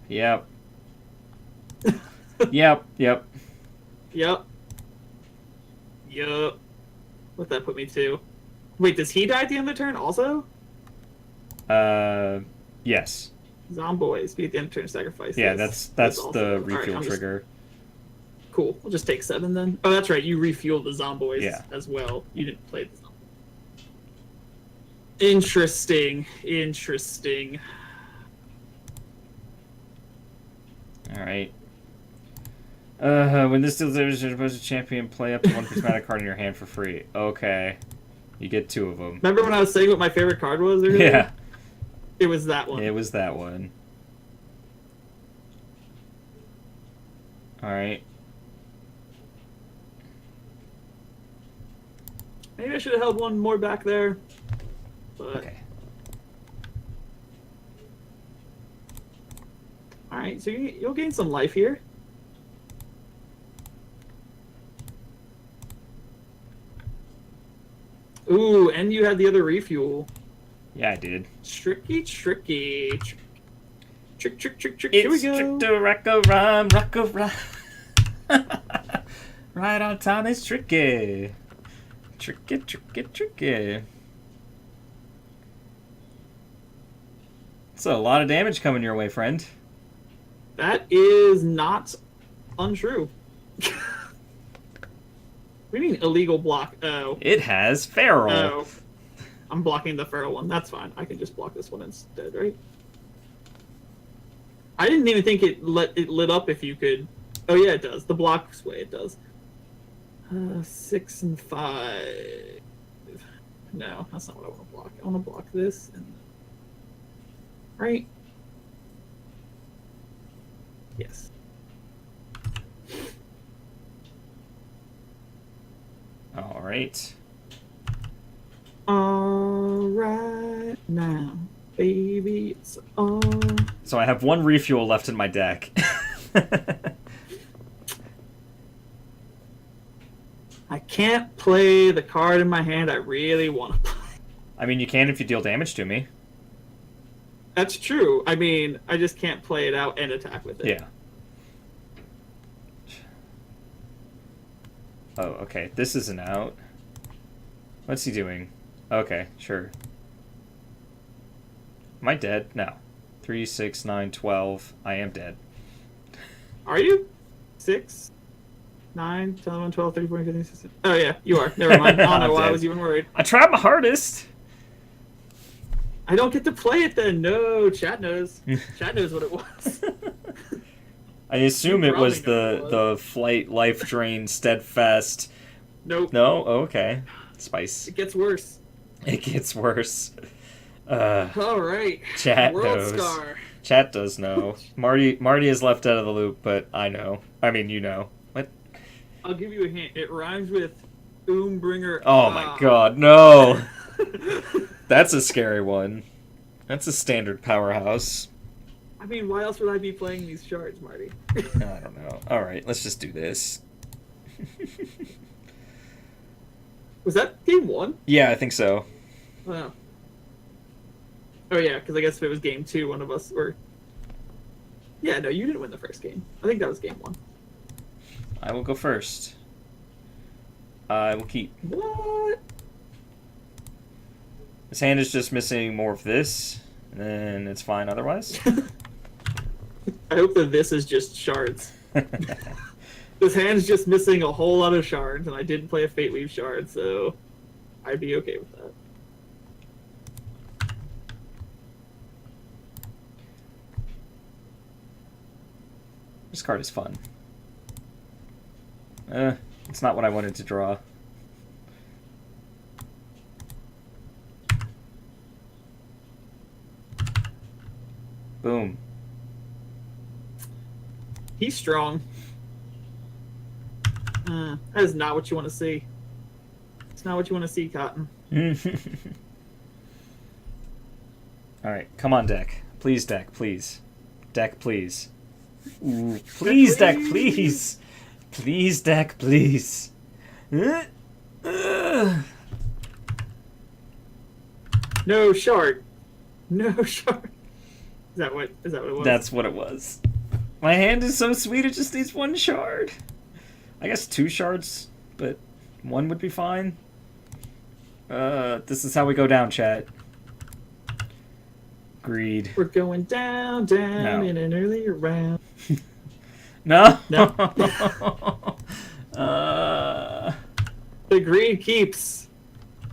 Yep. Yep. What'd that put me to? Wait, does he die at the end of the turn also? Yes. Zomboys, be at the end of the turn, sacrifice. Yeah, this. that's also... the refuel right, trigger. Cool. We'll just take 7 then. Oh, that's right. You refuel the Zomboys as well. You didn't play the Zomboys. Interesting. Alright. When this deals damage, you're supposed to champion, play up to one prismatic card in your hand for free. Okay. You get 2 of them. Remember when I was saying what my favorite card was earlier? Yeah. It was that one. It was that one. Alright. Maybe I should have held one more back there. But... Okay. Alright, so you'll gain some life here. Ooh, and you had the other refuel. Yeah, I did. Tricky. Trick. It's Here we go. Rock a rhyme. Right on time is tricky. Tricky. So a lot of damage coming your way, friend. That is not untrue. We mean illegal block. Oh. It has feral. Oh. I'm blocking the feral one. That's fine. I can just block this one instead, right? I didn't even think it lit up if you could. Oh yeah, it does. The block's way it does. 6 and 5. No, that's not what I want to block. I want to block this and right. Yes. All right. All right now, baby, it's on. So I have 1 refuel left in my deck. I can't play the card in my hand I really want to play. I mean, you can if you deal damage to me. That's true. I mean, I just can't play it out and attack with it. Yeah. Oh, okay. This isn't out. What's he doing? Okay, sure. Am I dead? No. 3, 6, 9, 12. I am dead. Are you? 6, 9, 10, 11, 12, 13, 14, 15, 16. Oh, yeah, you are. Never mind. I don't know why I was even worried. I tried my hardest. I don't get to play it then. No, chat knows. Chat knows what it was. I assume it was the flight, life drain, steadfast. Nope. No? Oh, okay. Spice. It gets worse. It gets worse. All right. Chat World knows. Scar. Chat does know. Marty is left out of the loop, but I know. I mean, you know. What? I'll give you a hint. It rhymes with Bringer. Oh my god, no! That's a scary one. That's a standard powerhouse. I mean, why else would I be playing these shards, Marty? I don't know. Alright, let's just do this. Was that game 1? Yeah, I think so. Wow. Oh yeah, because I guess if it was game 2, one of us were... Yeah, no, you didn't win the first game. I think that was game 1. I will go first. I will keep. What? This hand is just missing more of this, and then it's fine otherwise. I hope that this is just shards. This hand's just missing a whole lot of shards, and I didn't play a Fate Weave shard, so I'd be okay with that. This card is fun. It's not what I wanted to draw. Boom. He's strong. That is not what you want to see. It's not what you want to see, Cotton. Alright, come on, deck. Please, deck, please. Deck, please. Ooh, please, deck, please. Please, deck, please. No shard. No shard. Is that what it was? That's what it was. My hand is so sweet, it just needs one shard. I guess 2 shards, but 1 would be fine. This is how we go down, chat. Greed. We're going down in an earlier round. No. No. The greed keeps.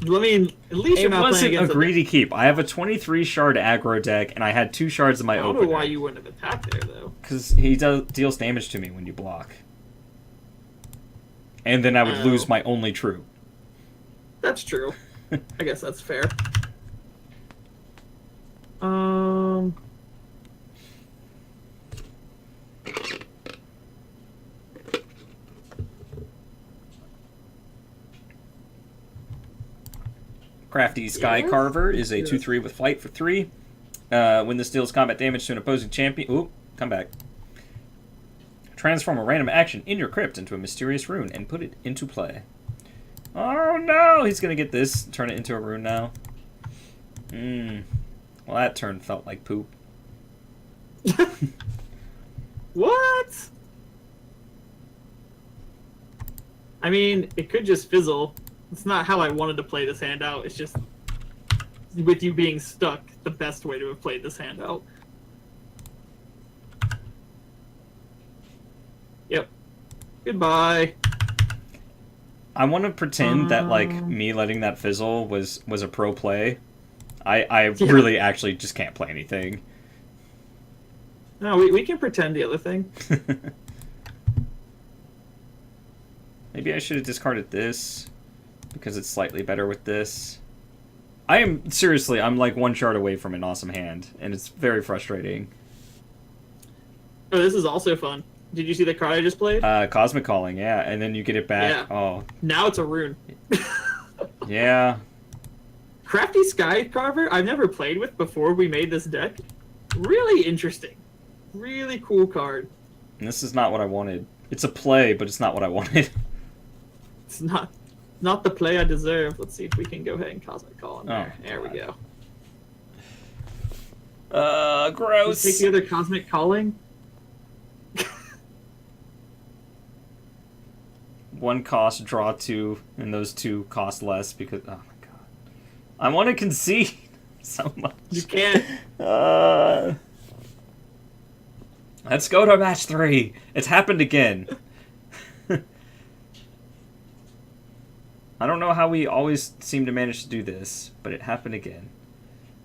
I mean, at least you're It not playing wasn't a against greedy keep. I have a 23 shard aggro deck, and I had 2 shards in my I don't opener. know why you wouldn't have attacked there, though. Because he deals damage to me when you block. And then I would lose my only true. That's true. I guess that's fair. Crafty Sky Carver is a 2/3 with flight for 3. When this deals combat damage to an opposing champion... Ooh, come back. Transform a random action in your crypt into a mysterious rune and put it into play. Oh no! He's gonna get this. Turn it into a rune now. Well, that turn felt like poop. What? I mean, it could just fizzle. It's not how I wanted to play this hand out. It's just, with you being stuck, the best way to have played this hand out. Yep. Goodbye. I want to pretend that, like, me letting that fizzle was a pro play. I really actually just can't play anything. No, we can pretend the other thing. Maybe I should have discarded this, because it's slightly better with this. Seriously, I'm like 1 shard away from an awesome hand, and it's very frustrating. Oh, this is also fun. Did you see the card I just played? Cosmic Calling, yeah, and then you get it back. Yeah. Oh. Now it's a rune. Yeah. Crafty Sky Carver, I've never played with before we made this deck. Really interesting. Really cool card. And this is not what I wanted. It's a play, but it's not what I wanted. It's not the play I deserve. Let's see if we can go ahead and Cosmic Call in there. Oh, there we go. Gross. Take the other Cosmic Calling. 1 cost, draw 2, and those 2 cost less because... Oh my god. I want to concede so much. You can't. Let's go to match 3. It's happened again. I don't know how we always seem to manage to do this, but it happened again.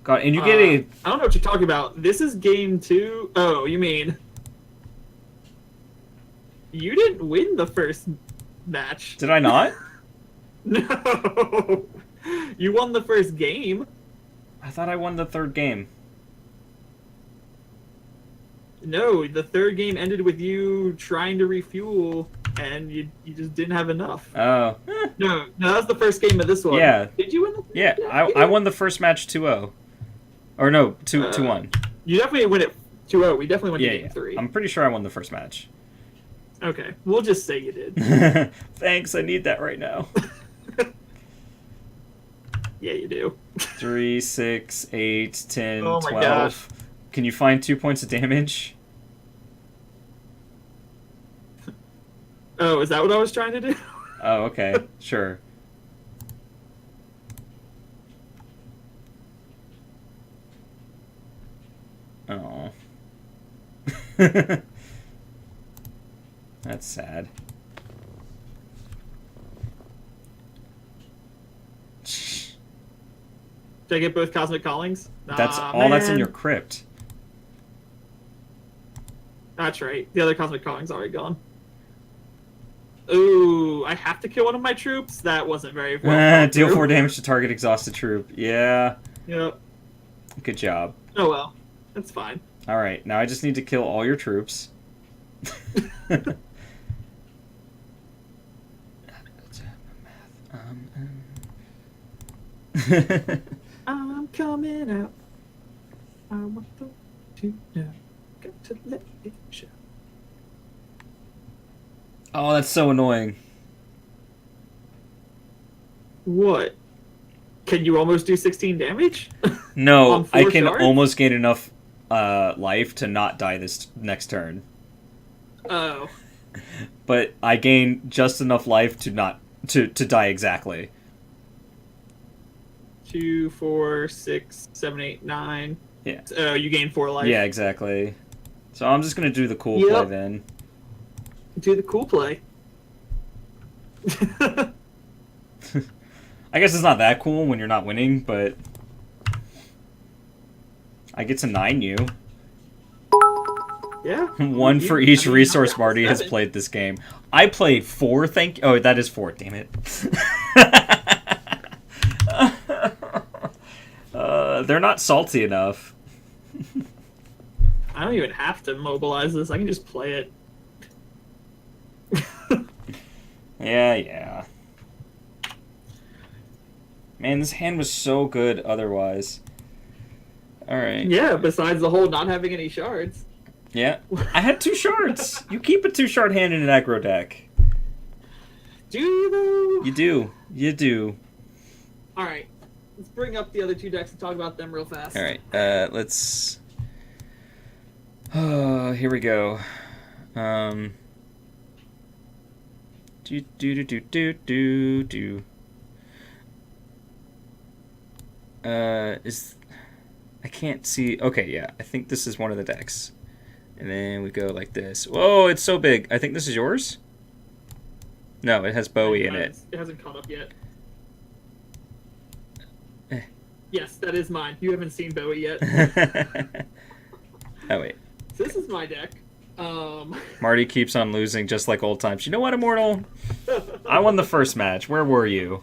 God, and you get a... I don't know what you're talking about. This is game 2. Oh, you mean... You didn't win the first match. Did I not? No. You won the first game. I thought I won the 3rd game. No, the 3rd game ended with you trying to refuel and you just didn't have enough. Oh. No, that was the first game of this one. Yeah. Did you win the Yeah, I won the first match 2-0. Or no, 2-1. You definitely win it 2-0. We definitely went to Yeah, game 3. I'm pretty sure I won the first match. Okay, we'll just say you did. Thanks, I need that right now. Yeah, you do. 3, 6, 8, 10, Oh my 12. gosh. Can you find 2 points of damage? Oh, is that what I was trying to do? Oh, okay. Sure. Oh. That's sad. Did I get both Cosmic Callings? That's Aw, all that's in man. your crypt. That's right. The other Cosmic Calling's already gone. Ooh, I have to kill one of my troops? That wasn't very well. Deal 4 damage to target exhausted troop. Yeah. Yep. Good job. Oh well. That's fine. Alright, now I just need to kill all your troops. I'm coming out. I want them to know. Got to let it show. Oh, that's so annoying. What? Can you almost do 16 damage? No, On 4 I can shards? almost gain enough life to not die this next turn. Oh. But I gain just enough life to not to die exactly. 2, 4, 6, 7, 8, 9. Yeah. Oh, you gain 4 life. Yeah, exactly. So I'm just gonna do the cool Yep. play then. Do the cool play. I guess it's not that cool when you're not winning, but I get to 9 you. Yeah. One for each resource Marty has played this game. I played 4, thank you. Oh, that is 4, damn it. They're not salty enough. I don't even have to mobilize this. I can just play it. Yeah. Man, this hand was so good otherwise. Alright. Yeah, besides the whole not having any shards. Yeah. I had 2 shards. You keep a 2-shard hand in an aggro deck. Do you though? You do. You do. Alright. Let's bring up the other 2 decks and talk about them real fast. Alright, let's... here we go. Do. Is... I can't see... Okay, yeah. I think this is one of the decks. And then we go like this. Whoa, it's so big. I think this is yours? No, it has Bowie in it. It hasn't caught up yet. Eh. Yes, that is mine. You haven't seen Bowie yet. Oh, wait. So this is my deck. Marty keeps on losing just like old times. You know what, Immortal? I won the first match. Where were you?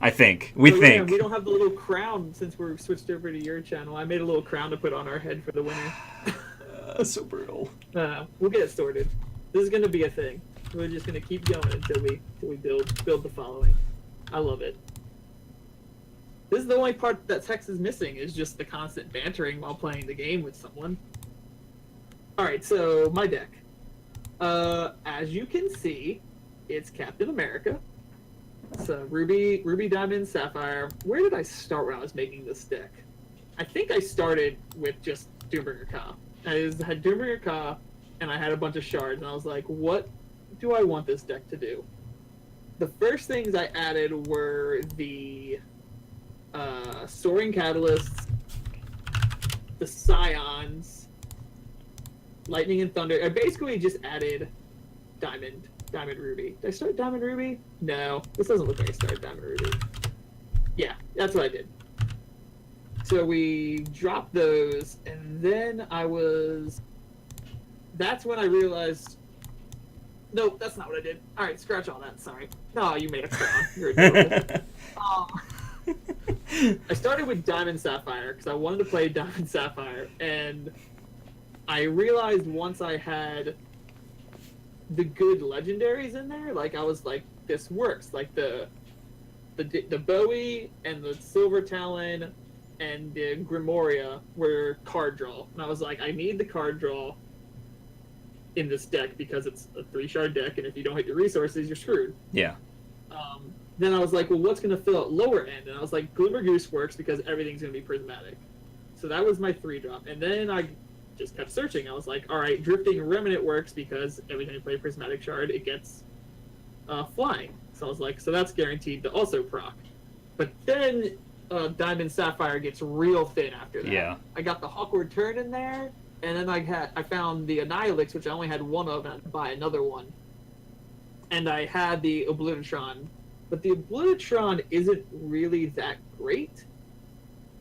I think. We think. Yeah, we don't have the little crown since we're switched over to your channel. I made a little crown to put on our head for the winner. So brutal. We'll get it sorted. This is going to be a thing. We're just going to keep going until we build the following. I love it. This is the only part that Hex is missing, is just the constant bantering while playing the game with someone. Alright, so my deck. As you can see, it's Captain America. So Ruby, Diamond, Sapphire. Where did I start when I was making this deck? I think I started with just Doombringer Ka. I had Doombringer Ka, and I had a bunch of shards, and I was like, what do I want this deck to do? The first things I added were the Soaring Catalysts, the Scions, Lightning and Thunder. I basically just added Diamond Ruby. Did I start Diamond Ruby? No, this doesn't look like I started Diamond Ruby. Yeah, that's what I did. So we dropped those, and then that's when I realized, nope, that's not what I did. Alright, scratch all that, sorry. No, you made a crown. You're adorable. I started with Diamond Sapphire, because I wanted to play Diamond Sapphire, and I realized once I had the good legendaries in there. Like I was like, this works. Like the Bowie and the Silver Talon and the Grimoria were card draw, and I was like, I need the card draw in this deck because it's a 3-shard deck, and if you don't hit your resources, you're screwed. Yeah. Then I was like, well, what's going to fill out lower end? And I was like, Glimmer Goose works because everything's going to be prismatic. So that was my 3-drop. And then I just kept searching. I was like, all right, Drifting Remnant works because every time you play Prismatic Shard, it gets flying. So I was like, so that's guaranteed to also proc. But then Diamond Sapphire gets real thin after that. Yeah. I got the Hawkward Turn in there, and then I found the Annihilix, which I only had one of, and I had to buy another one. And I had the Oblitron. But the Oblitron isn't really that great.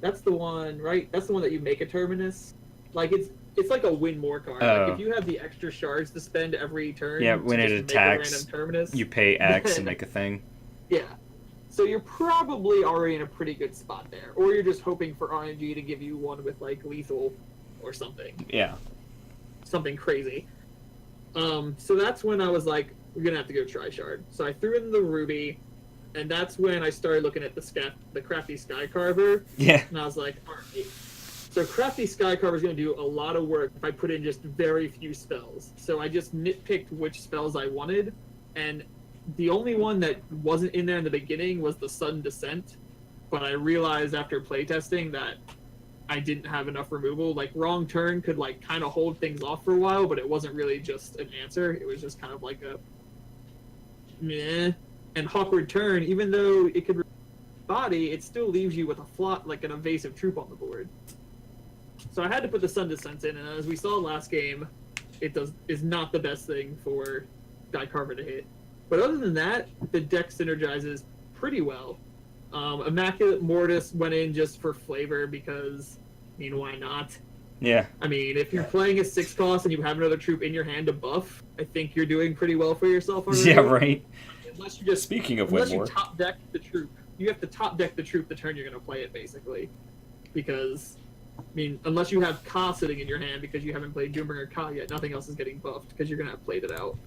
That's the one, right? That's the one that you make a Terminus. Like, it's like a win more card. Like, if you have the extra shards to spend every turn, yeah, when it attacks, make a random Terminus, you pay X and make a thing. Yeah. So you're probably already in a pretty good spot there. Or you're just hoping for RNG to give you one with, like, lethal or something. Yeah. Something crazy. So that's when I was like, we're going to have to go try Shard. So I threw in the Ruby, and that's when I started looking at the Crafty Sky Carver. Yeah. And I was like, all right. So Crafty Sky Carver is going to do a lot of work if I put in just very few spells. So I just nitpicked which spells I wanted, and the only one that wasn't in there in the beginning was the Sudden Descent, but I realized after playtesting that I didn't have enough removal. Like, Wrong Turn could, like, kind of hold things off for a while, but it wasn't really just an answer. It was just kind of like a meh. And Hawkward Turn, even though it could body, it still leaves you with an evasive troop on the board. So I had to put the Sun Descent in, and as we saw last game, is not the best thing for Sky Carver to hit. But other than that, the deck synergizes pretty well. Immaculate Mortis went in just for flavor because, I mean, why not? Yeah. I mean, if you're playing a 6-cost and you have another troop in your hand to buff, I think you're doing pretty well for yourself already. Yeah, right. Unless you just Speaking of unless Whitmore, you top deck the troop, you have to top deck the troop the turn you're going to play it, basically. Because, I mean, unless you have Ka sitting in your hand because you haven't played Doombringer Ka yet, nothing else is getting buffed because you're going to have played it out.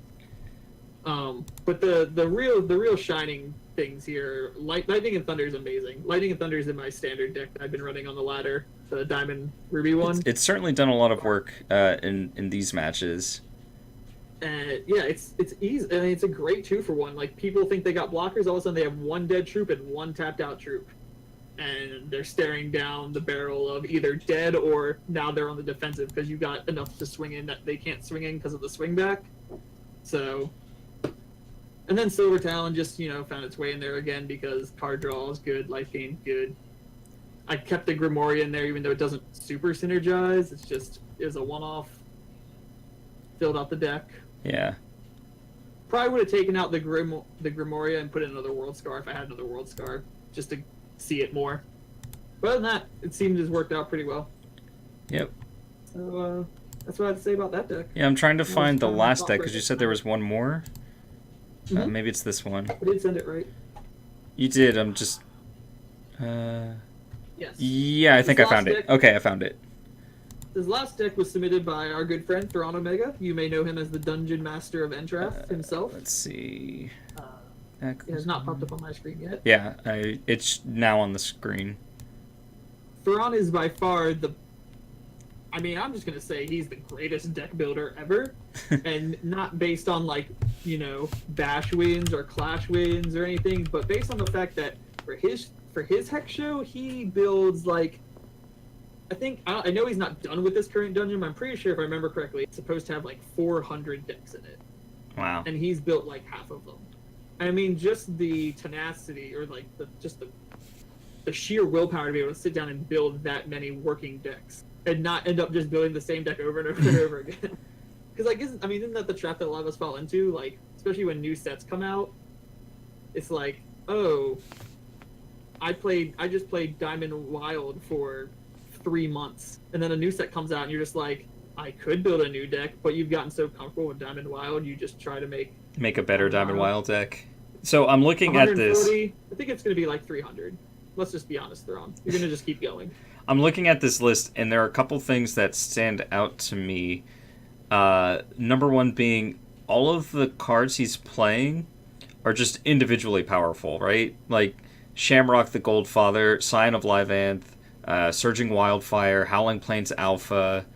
But the real shining things here, Lightning and Thunder is amazing. Lightning and Thunder is in my standard deck that I've been running on the ladder, the Diamond Ruby one. it's certainly done a lot of work in these matches. Yeah, it's easy. I mean, it's a great 2-for-1. Like, people think they got blockers, all of a sudden they have one dead troop and one tapped out troop. And they're staring down the barrel of either dead or now they're on the defensive because you got enough to swing in that they can't swing in because of the swing back. So, and then Silver Talon just, found its way in there again because card draw is good, life gain good. I kept the Grimoria in there even though it doesn't super synergize. It's just is a one-off. Filled out the deck. Yeah. Probably would have taken out the Grimoria and put in another World Scar if I had another World Scar, just to see it more. But other than that, it seems to have worked out pretty well. Yep. So that's what I have to say about that deck. Yeah, I'm trying to find the last deck because you said there was one more. Mm-hmm. Maybe it's this one. I did send it right. You did. I'm just. Yes. Yeah, I think I found it. Okay, I found it. This last deck was submitted by our good friend Thrawn Omega. You may know him as the Dungeon Master of Entrath himself. Let's see. It has not popped up on my screen yet. Yeah, it's now on the screen. Thrawn is by far I'm just going to say he's the greatest deck builder ever. And not based on, bash wins or clash wins or anything, but based on the fact that for his Hex Show, he builds, I know he's not done with this current dungeon, but I'm pretty sure if I remember correctly, it's supposed to have 400 decks in it. Wow. And he's built half of them. I mean, just the tenacity or the sheer willpower to be able to sit down and build that many working decks and not end up just building the same deck over and over and over again. Because isn't that the trap that a lot of us fall into? Especially when new sets come out, it's I just played Diamond Wild for 3 months, and then a new set comes out, and you're just like, I could build a new deck, but you've gotten so comfortable with Diamond Wild, you just try to make a better Diamond Wild deck. So I'm looking at this. I think it's going to be 300. Let's just be honest, Thrawn. You're going to just keep going. I'm looking at this list, and there are a couple things that stand out to me. Number one being all of the cards he's playing are just individually powerful, right? Like Shamrock the Goldfather, Scion of Livanth, Surging Wildfire, Howling Plains Alpha.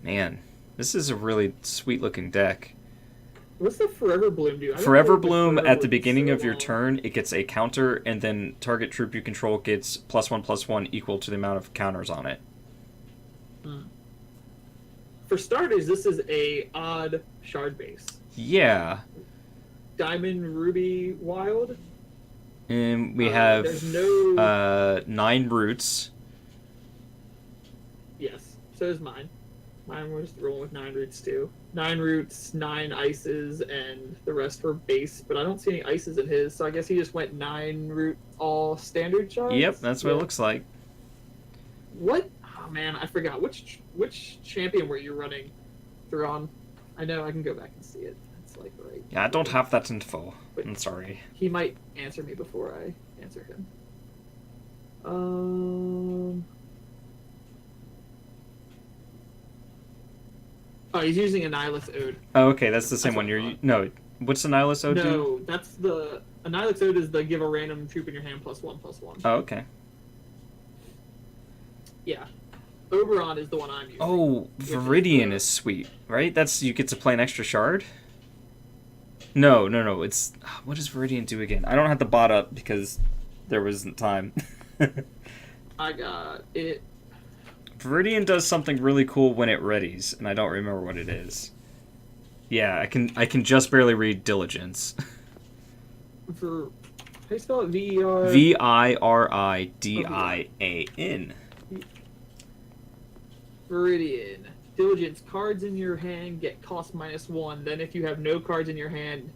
Man, this is a really sweet-looking deck. What's the Forever Bloom do? Forever Bloom, at the beginning of your turn, it gets a counter, and then target troop you control gets +1/+1 equal to the amount of counters on it. For starters, this is a odd shard base. Yeah. Diamond, Ruby, Wild. And we have there's no... 9 roots. Yes, so is mine. Mine was rolling with 9 roots too. 9 roots, 9 ices, and the rest were base, but I don't see any ices in his, so I guess he just went 9 root all standard shards? Yep, that's what it looks like. What? Oh man, I forgot. Which champion were you running, Thrawn? I know, I can go back and see it. It's like right. Yeah, I don't have that info. But I'm sorry. He might answer me before I answer him. Oh, he's using a Nihilus Ode. Oh, okay, that's the same one you're... No, what's the Nihilus Ode do? No, that's the... A Nihilus Ode is the give a random troop in your hand +1/+1. Oh, okay. Yeah. Oberon is the one I'm using. Oh, Viridian is sweet, right? That's... You get to play an extra shard? No, it's... What does Viridian do again? I don't have the bot up because there wasn't time. I got it. Viridian does something really cool when it readies, and I don't remember what it is. Yeah, I can just barely read Diligence. For how do you spell it? V-E-R... Viridian. Viridian. Diligence. Cards in your hand get cost -1. Then if you have no cards in your hand,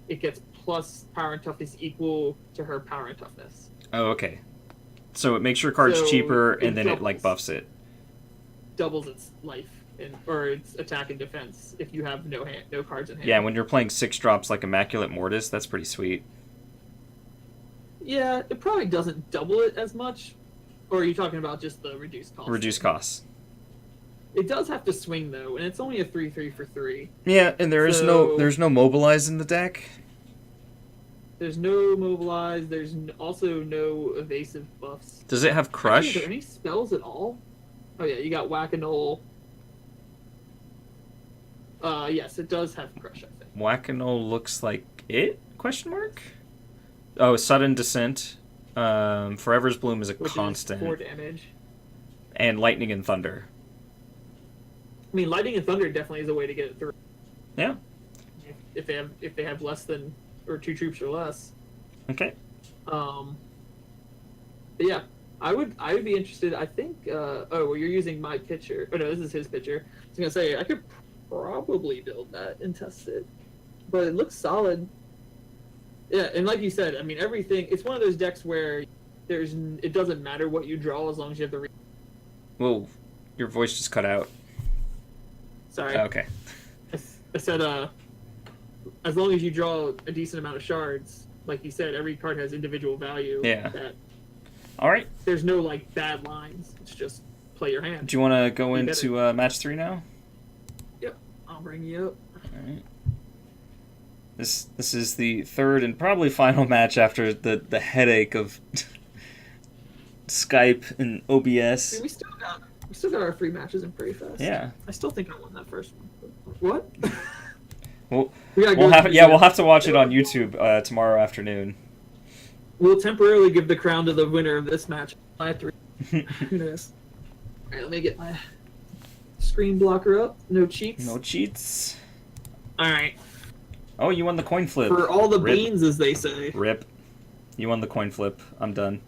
it gets plus power and toughness equal to her power and toughness. Oh, okay. So it makes your cards cheaper, and then it like buffs it. Doubles its life or its attack and defense if you have no cards in hand. Yeah, when you're playing 6-drops like Immaculate Mortis, that's pretty sweet. Yeah, it probably doesn't double it as much. Or are you talking about just the reduced cost? Reduced costs. It does have to swing though, and it's only a 3/3 for 3. Yeah, and there's no mobilize in the deck. There's no mobilize. There's also no evasive buffs. Does it have crush? Actually, are there any spells at all? Oh yeah, you got Whack-a-Knoll. Yes, it does have crush, I think. Whack-a-Knoll looks like it? Question mark? Oh, Sudden Descent. Forever's Bloom is a constant. Is 4 damage. And Lightning and Thunder. I mean, Lightning and Thunder definitely is a way to get it through. Yeah. If they have less than or 2 troops or less. Okay. But yeah, I would be interested. I think. Well, you're using my picture. Oh no, this is his picture. I was gonna say I could probably build that and test it, but it looks solid. Yeah, and like you said, I mean everything. It's one of those decks where it doesn't matter what you draw as long as you have the. Whoa, your voice just cut out. Sorry. Okay. I said as long as you draw a decent amount of shards, like you said, every card has individual value. Yeah. That All right. there's no like bad lines. It's just play your hand. Do you want to go into match 3 now? Yep. I'll bring you up. All right. This is the third and probably final match after the headache of Skype and OBS. I mean, we still got our 3 matches in pretty fast. Yeah. I still think I won that first one. What? We'll we'll have to watch it on YouTube tomorrow afternoon. We'll temporarily give the crown to the winner of this match. I have to. Who knows? All right, let me get my screen blocker up. No cheats. No cheats. All right. Oh, you won the coin flip. For all the Rip. beans, as they say. Rip. You won the coin flip. I'm done.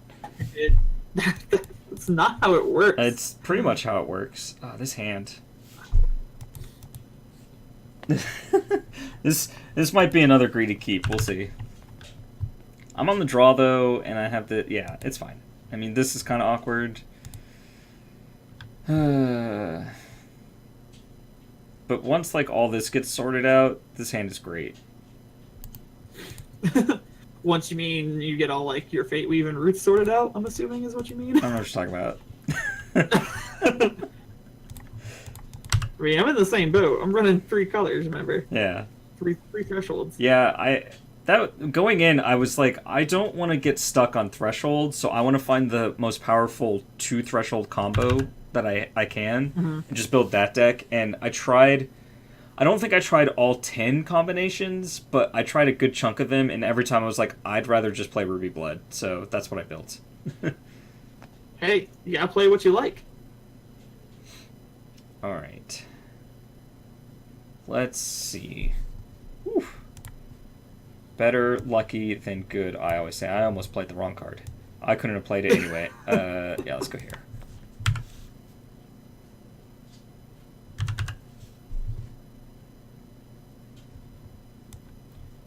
That's not how it works. It's pretty much how it works. Oh, this hand. This might be another greedy keep. We'll see. I'm on the draw though, and I have the it's fine. I mean, this is kind of awkward. But once like all this gets sorted out, this hand is great. Once you mean you get all like your Fate Weave and Roots sorted out, I'm assuming is what you mean. I don't know what you're talking about. I mean, I'm in the same boat. I'm running 3 colors, remember? Yeah. Three thresholds. Yeah, going in, I was like, I don't want to get stuck on threshold, so I want to find the most powerful 2 threshold combo that I can, and just build that deck. And I don't think I tried all 10 combinations, but I tried a good chunk of them, and every time I was like, I'd rather just play Ruby Blood, so that's what I built. Hey, you gotta play what you like. Alright. Let's see. Whew. Better lucky than good, I always say. I almost played the wrong card. I couldn't have played it anyway. Yeah, let's go here.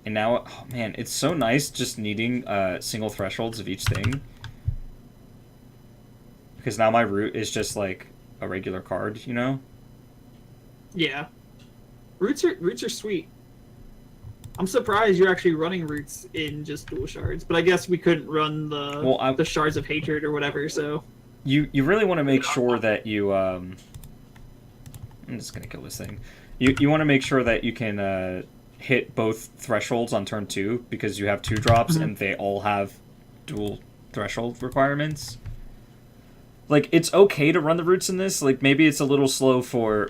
And now, oh man, it's so nice just needing single thresholds of each thing. Because now my root is just like a regular card, you know? Yeah. Roots are sweet. I'm surprised you're actually running roots in just dual shards, but I guess we couldn't run the shards of hatred or whatever, so you really want to make sure that you I'm just gonna kill this thing. You want to make sure that you can hit both thresholds on turn 2, because you have 2 drops and they all have dual threshold requirements. Like, it's okay to run the roots in this. Like, maybe it's a little slow for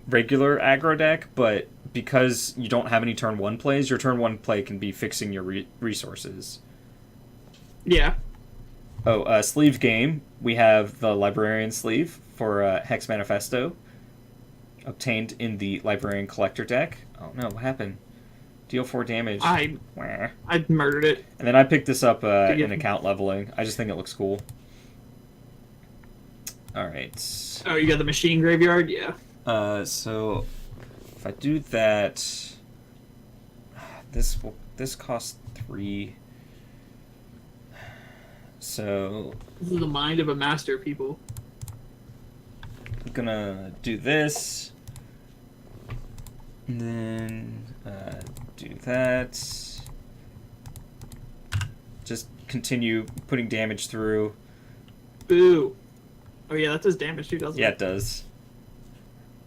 regular aggro deck, but because you don't have any turn 1 plays, your turn 1 play can be fixing your resources. Yeah. Oh, sleeve game. We have the Librarian sleeve for Hex Manifesto, obtained in the Librarian Collector deck. Oh no, what happened? Deal 4 damage. I murdered it. And then I picked this up in account leveling. I just think it looks cool. Alright. Oh, you got the machine graveyard? Yeah. So if I do that, this costs 3. So this is the mind of a master, people. I'm gonna do this, and then do that. Just continue putting damage through. Boo. Oh yeah, that does damage too, doesn't it? Yeah, it does.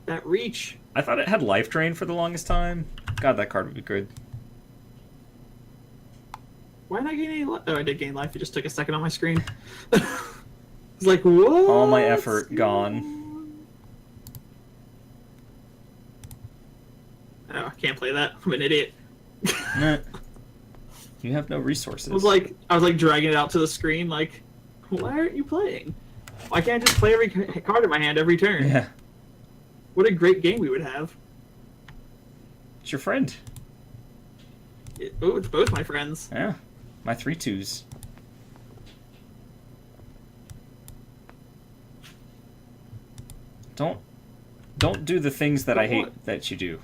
That reach. I thought it had life drain for the longest time. God, that card would be good. Why did I gain any life? Oh, I did gain life. It just took a second on my screen. It's like, what? All my effort gone. Oh, I can't play that. I'm an idiot. Nah. You have no resources. I was like dragging it out to the screen, like, why aren't you playing? Why can't I just play every card in my hand every turn? Yeah. What a great game we would have. It's your friend. It's both my friends. Yeah. My 3/2s. Don't do the things that I hate that you do.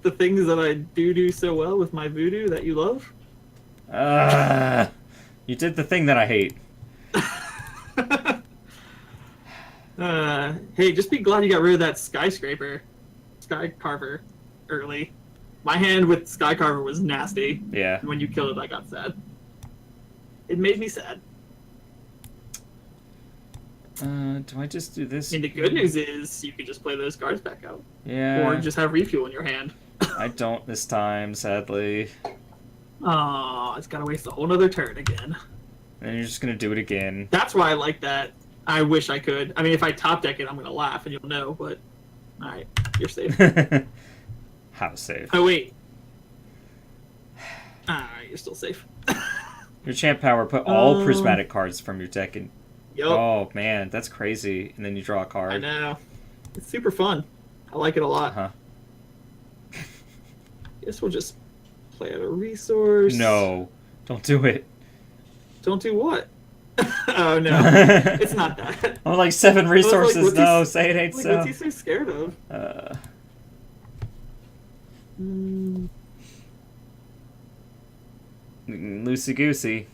The things that I do so well with my voodoo that you love? You did the thing that I hate. Hey, just be glad you got rid of that Sky Carver early. My hand with Sky Carver was nasty. Yeah. And when you killed it, I got sad. It made me sad. Do I just do this? And the good news is you can just play those cards back out. Yeah. Or just have refuel in your hand. I don't this time, sadly. Aw, it's gotta waste a whole nother turn again. And you're just gonna do it again. That's why I like that. I wish I could. I mean, if I top deck it, I'm gonna laugh and you'll know, but... Alright, you're safe. How safe? Oh, wait. Alright, you're still safe. Your champ power, put all prismatic cards from your deck in. Yep. Oh, man, that's crazy. And then you draw a card. I know. It's super fun. I like it a lot. Uh-huh. Guess we'll just play out a resource. No, don't do it. Don't do what? Oh, no. It's not that. I'm like 7 resources. Like, no, say it ain't like, so. What's he so scared of? Loosey goosey.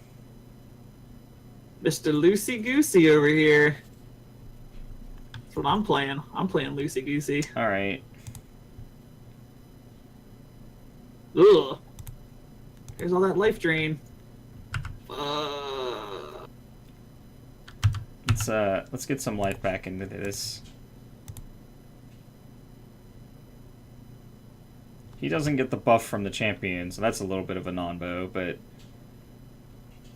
Mr. Loosey Goosey over here. That's what I'm playing. I'm playing Loosey Goosey. Alright. Ugh. There's all that life drain. Let's get some life back into this. He doesn't get the buff from the champion, so that's a little bit of a non-bow, but...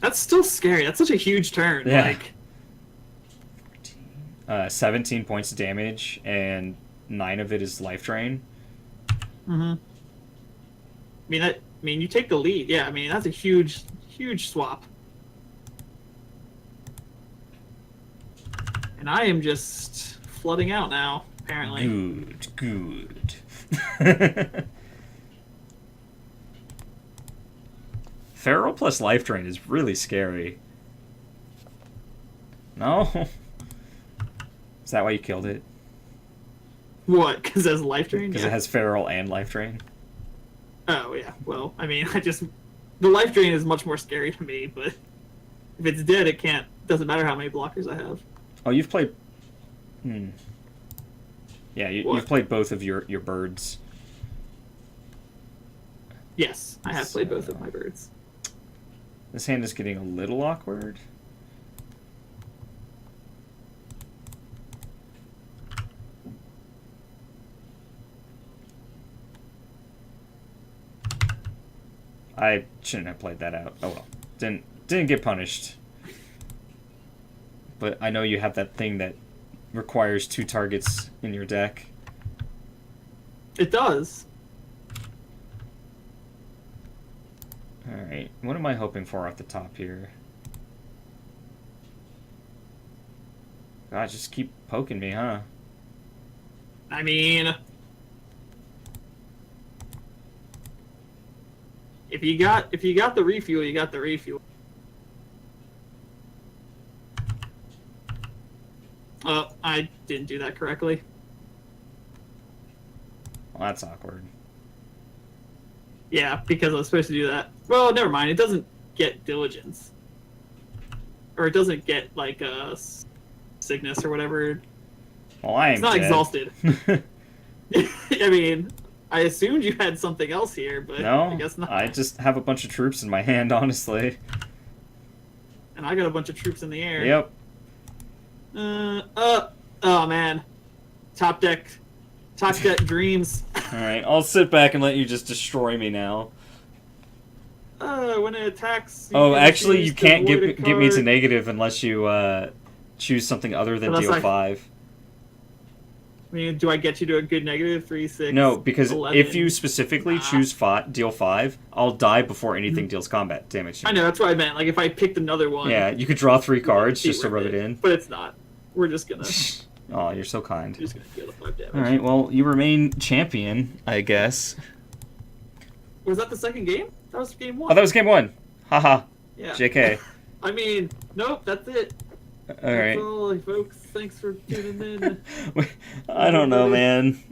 That's still scary. That's such a huge turn. Yeah. 17 points of damage, and 9 of it is life drain. Mm-hmm. I mean, you take the lead. Yeah, I mean, that's a huge swap. And I am just flooding out now, apparently. Good. Feral plus life drain is really scary. No? Is that why you killed it? What? Because it has life drain? Because it has feral and life drain? Oh, yeah. Well, I mean, the life drain is much more scary to me, but if it's dead, it can't... Doesn't matter how many blockers I have. Oh, you've played... Yeah, you've played both of your birds. Yes, I have played both of my birds. This hand is getting a little awkward. I shouldn't have played that out. Oh well. Didn't get punished. But I know you have that thing that requires 2 targets in your deck. It does. Alright, what am I hoping for at the top here? God, just keep poking me, huh? I mean... If you got the refuel, you got the refuel. Oh, I didn't do that correctly. Well, that's awkward. Yeah, because I was supposed to do that. Well, never mind. It doesn't get diligence. Or it doesn't get, like, sickness or whatever. Well, I am It's not dead. exhausted. I mean, I assumed you had something else here, but No, I guess not. I just have a bunch of troops in my hand, honestly. And I got a bunch of troops in the air. Yep. Oh, man. Top deck dreams. Alright, I'll sit back and let you just destroy me now. When it attacks... Oh, actually, you can't avoid a get me to card. negative unless you choose something other than Unless deal I- 5. I mean, do I get you to a good negative? 3, 6, No, because 11? if you specifically choose deal 5, I'll die before anything deals combat damage to me. I know, that's what I meant. Like, if I picked another one... Yeah, you could draw 3 cards it'd be just to worth rub it in. But it's not. We're just gonna... Oh, you're so kind. Just gonna deal the 5 damage. Alright, well, you remain champion, I guess. Was that the second game? That was game 1. Oh, that was game 1. Haha. Yeah. JK. I mean, nope, that's it. Alright. That's all, folks. Thanks for tuning in. I don't know, man.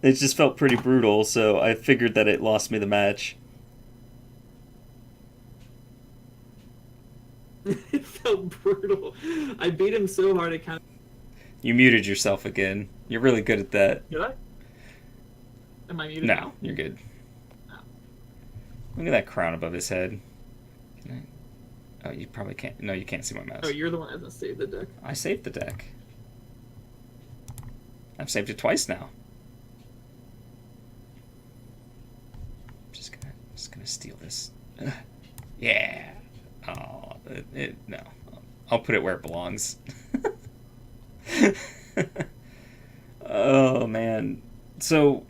It just felt pretty brutal, so I figured that it lost me the match. It felt brutal. I beat him so hard it kind of... You muted yourself again. You're really good at that. Did I? Am I muted No, now? you're good. Oh. Look at that crown above his head. Oh, you probably can't. No, you can't see my mouse. Oh, you're the one that hasn't saved the deck. I saved the deck. I've saved it twice now. Just gonna steal this. Ugh. Yeah. Oh, no. I'll put it where it belongs. Oh man. So,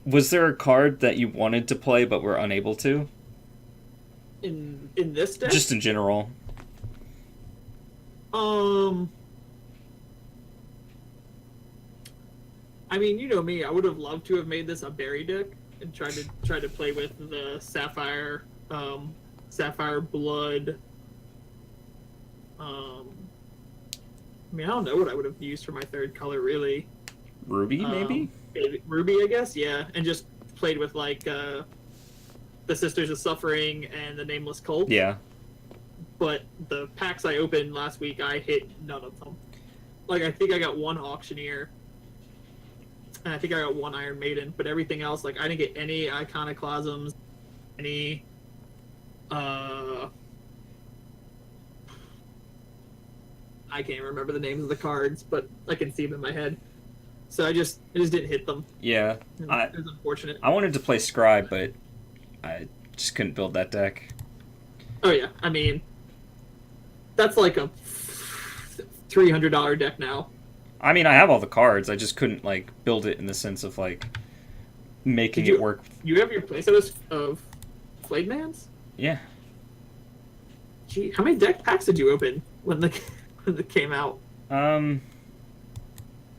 was there a card that you wanted to play but were unable to? In this deck? Just in general. I mean, you know me. I would have loved to have made this a berry deck and tried to play with the sapphire blood. I mean, I don't know what I would have used for my third color, really. Ruby, maybe? Ruby, I guess, yeah. And just played with, like, the Sisters of Suffering and the Nameless Cult. Yeah. But the packs I opened last week, I hit none of them. Like, I think I got 1 Auctioneer. And I think I got 1 Iron Maiden. But everything else, like, I didn't get any Iconoclasms, any... I can't remember the names of the cards, but I can see them in my head. so I just didn't hit them. Yeah, It was unfortunate. I wanted to play Scribe, but I just couldn't build that deck. Oh yeah, I mean, that's like a $300 deck now. I mean, I have all the cards. I just couldn't like build it in the sense of like making it work. You have your playset of Flayed Mans? Yeah. Gee, how many deck packs did you open when the came out?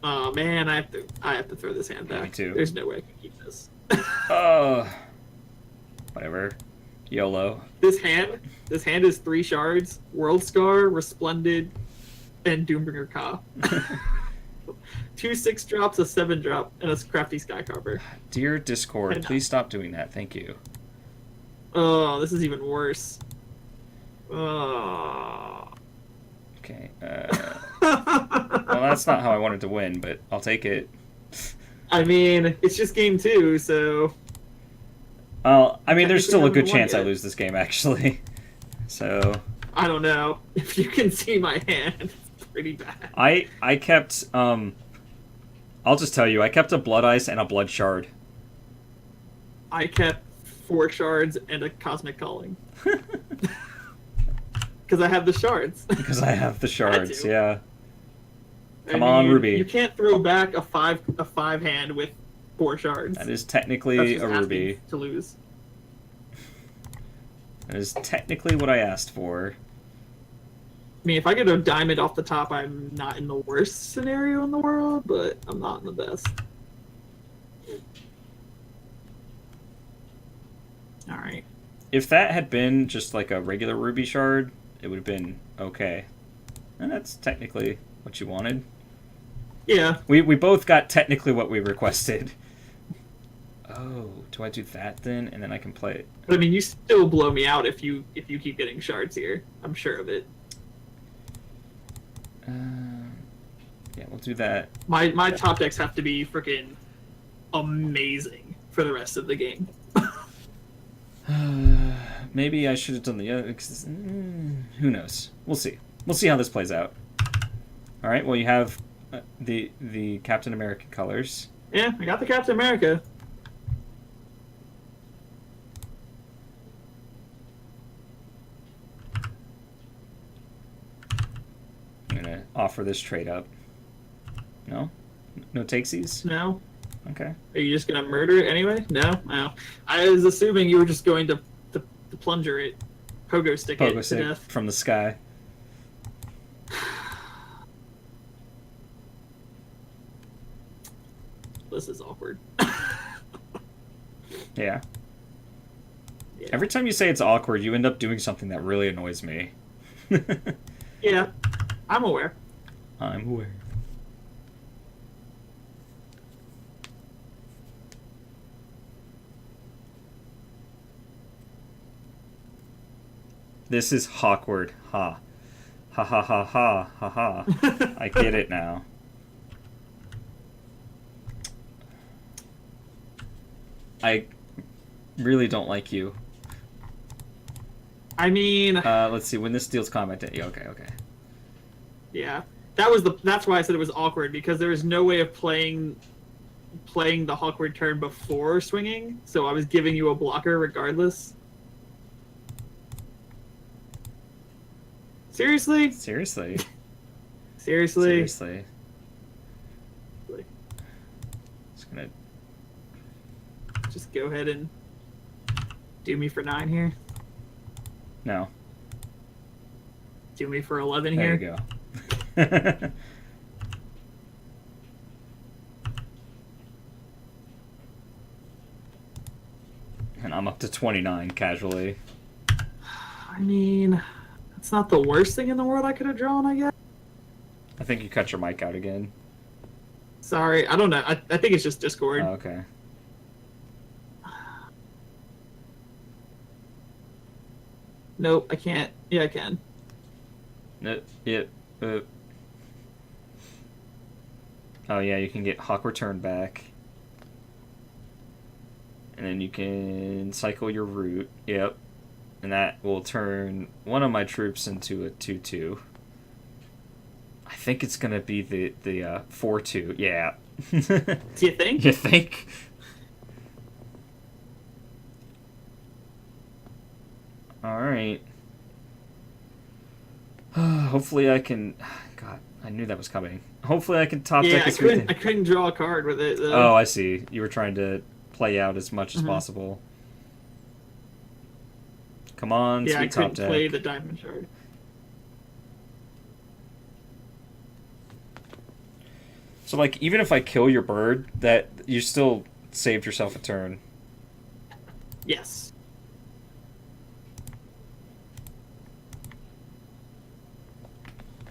Oh man, I have to throw this hand back. Me too. There's no way I can keep this. Whatever. YOLO. This hand is 3 shards, World Scar, Resplendent, and Doombringer Ka. 2 6-drops, a 7-drop, and a Crafty Skycarver. Dear Discord, please stop doing that. Thank you. Oh, this is even worse. Oh. Okay. Well, that's not how I wanted to win, but I'll take it. I mean, it's just game 2, so... I mean, there's still a good chance I lose this game, actually. So... I don't know. If you can see my hand, it's pretty bad. I kept, I'll just tell you, I kept a Blood Ice and a Blood Shard. I kept 4 shards and a Cosmic Calling. Because I have the shards. Because I have the shards, yeah. Come I on, mean, Ruby. You can't throw back a five hand with 4 shards. That is technically a Ruby. To lose. That is technically what I asked for. I mean, if I get a diamond off the top, I'm not in the worst scenario in the world, but I'm not in the best. Alright. If that had been just like a regular Ruby Shard, it would have been okay. And that's technically what you wanted. Yeah. We both got technically what we requested. Oh, do I do that then? And then I can play it. But I mean, you still blow me out if you keep getting shards here. I'm sure of it. Yeah, we'll do that. My top decks have to be freaking amazing for the rest of the game. Maybe I should have done the other. Who knows? We'll see. We'll see how this plays out. All right. Well, you have the Captain America colors. Yeah, I got the Captain America. I'm gonna offer this trade up. No, no takesies. No. Okay. Are you just gonna murder it anyway? No. No. I was assuming you were just going to plunger it, pogo stick it to death from the sky. This is awkward. Yeah. Every time you say it's awkward, you end up doing something that really annoys me. Yeah, I'm aware. I'm aware. This is awkward. Ha. Ha ha ha ha ha ha. I get it now. I really don't like you. I mean, let's see. When this deals combat, yeah, okay. Yeah, that's why I said it was awkward, because there was no way of playing the awkward turn before swinging, so I was giving you a blocker regardless. Seriously? Seriously. Seriously? Seriously. Just gonna go ahead and do me for 9 here. No. Do me for 11 there here. There you go. And I'm up to 29 casually. I mean, it's not the worst thing in the world I could have drawn, I guess. I think you cut your mic out again. Sorry, I don't know. I think it's just Discord. Oh, okay. Nope, I can't. Yeah, I can. No, yeah. Oh yeah, you can get Hawk Return back. And then you can cycle your route. Yep. And that will turn one of my troops into a 2/2. I think it's gonna be the 4/2. Yeah. Do you think? You think? Alright. Hopefully I can... God, I knew that was coming. Hopefully I can top deck Yeah, a sweet thing. I couldn't draw a card with it, though. Oh, I see. You were trying to play out as much as possible. Come on, Yeah, I sweet top couldn't deck. play the diamond shard. So, like, even if I kill your bird, that you still saved yourself a turn. Yes.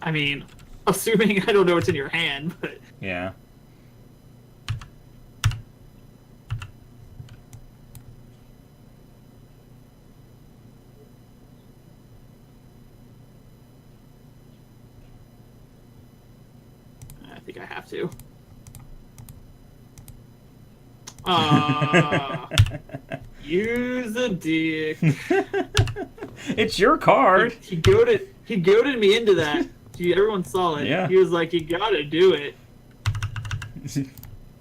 I mean, assuming I don't know what's in your hand, but... Yeah. I think I have to. Use a dick. It's your card. He goaded me into that. Everyone saw it. Yeah. He was like, "You gotta do it."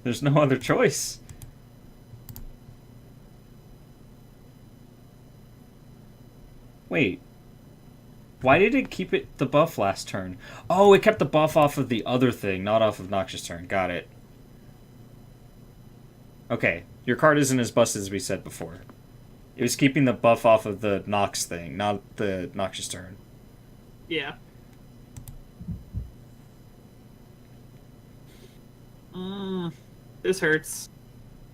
There's no other choice. Wait. Why did it keep it the buff last turn? Oh, it kept the buff off of the other thing, not off of Noxious turn. Got it. Okay, your card isn't as busted as we said before. It was keeping the buff off of the Nox thing, not the Noxious turn. Yeah. This hurts.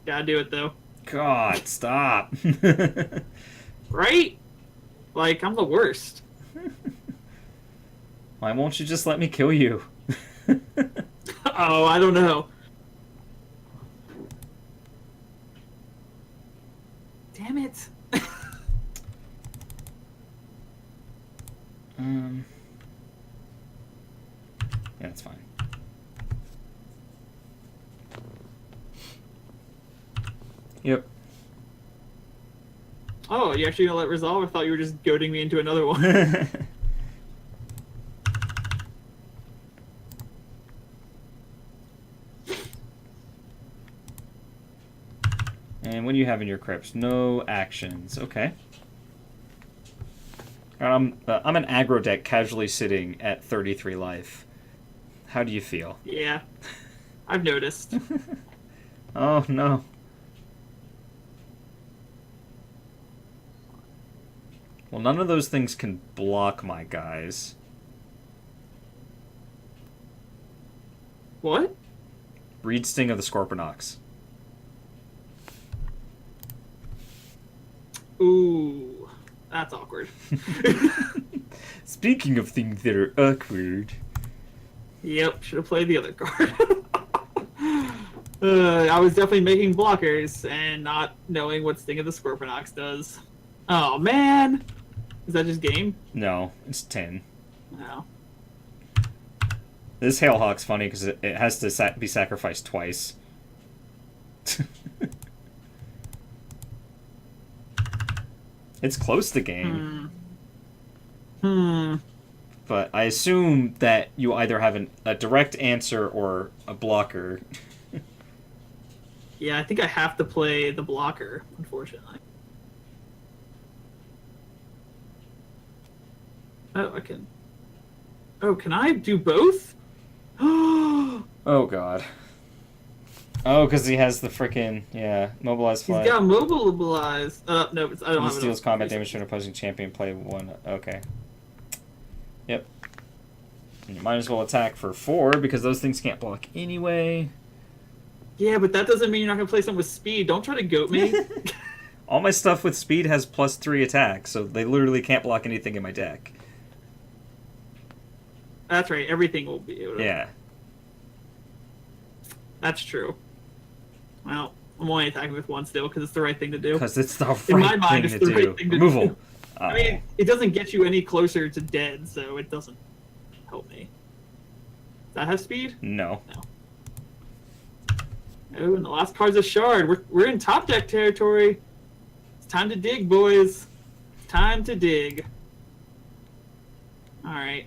Gotta do it, though. God, stop. Right? Like, I'm the worst. Why won't you just let me kill you? Oh, I don't know. Damn it. Yeah, that's fine. Yep. Oh, you actually gonna let resolve? I thought you were just goading me into another one. And what do you have in your crypts? No actions. Okay. I'm an aggro deck casually sitting at 33 life. How do you feel? Yeah. I've noticed. Oh, no. Well, none of those things can block my guys. What? Breed Sting of the Scorpionox. Ooh. That's awkward. Speaking of things that are awkward. Yep, should have played the other card. I was definitely making blockers and not knowing what Sting of the Scorpionox does. Oh, man! Is that just game? No, it's 10. No. This Hailhawk's funny because it has to be sacrificed twice. It's close to game. But I assume that you either have a direct answer or a blocker. Yeah, I think I have to play the blocker, unfortunately. Oh, I can... Oh, can I do both? Oh, God. Oh, because he has the frickin', yeah, mobilized flight. He's got mobilized. No, I don't He have steals enough. combat damage to an opposing champion. Play one. Okay. Yep. And you might as well attack for 4 because those things can't block anyway. Yeah, but that doesn't mean you're not going to play something with speed. Don't try to goat me. All my stuff with speed has +3 attack, so they literally can't block anything in my deck. That's right. Everything will be able to. Yeah. That's true. Well, I'm only attacking with 1 still because it's the right thing to do. Because it's the In my right mind, thing it's to the do. right thing to Removal. do. I mean, it doesn't get you any closer to dead, so it doesn't help me. Does that have speed? No. No. Oh, and the last card's a shard. We're in top deck territory. It's time to dig, boys. It's time to dig. All right.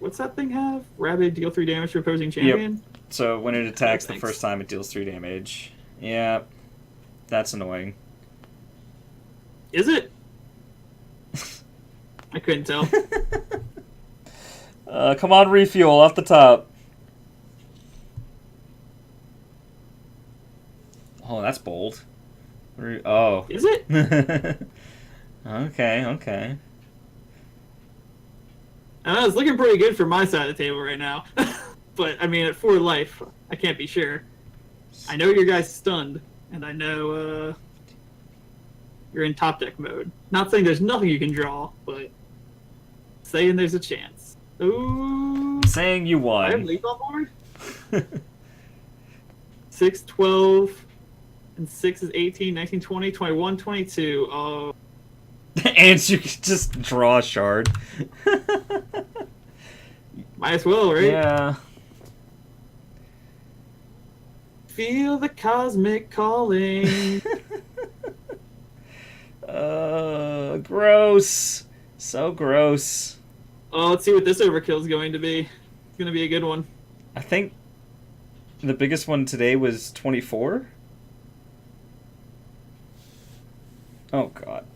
What's that thing have? Rabid, deal 3 damage to opposing champion? Yep. So when it attacks the Thanks. first time, it deals 3 damage. Yeah, that's annoying. Is it? I couldn't tell. Come on, refuel off the top. Oh, that's bold. Oh. Is it? Okay, okay. It's looking pretty good for my side of the table right now. But, I mean, at 4 life, I can't be sure. I know your guy's stunned, and I know you're in top deck mode. Not saying there's nothing you can draw, but saying there's a chance. Ooh. Saying you I have won. leap on board? 6, 12, and 6 is 18, 19, 20, 21, 22. Oh. And you can just draw a shard. Might as well, right? Yeah. Feel the cosmic calling. Gross. So gross. Oh, let's see what this overkill is going to be. It's going to be a good one. I think the biggest one today was 24. Oh, God.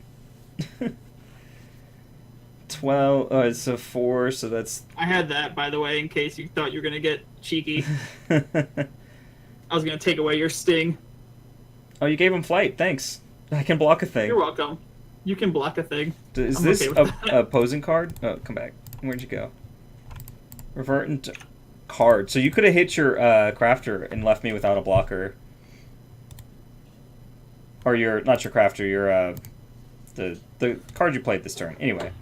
12. Oh, it's a 4, so that's... I had that, by the way, in case you thought you were going to get cheeky. I was going to take away your sting. Oh, you gave him flight. Thanks. I can block a thing. You're welcome. You can block a thing. Is I'm this okay with that. a opposing card? Oh, come back. Where'd you go? Revert into card. So you could have hit your crafter and left me without a blocker. Or your, not your crafter, your, the card you played this turn. Anyway.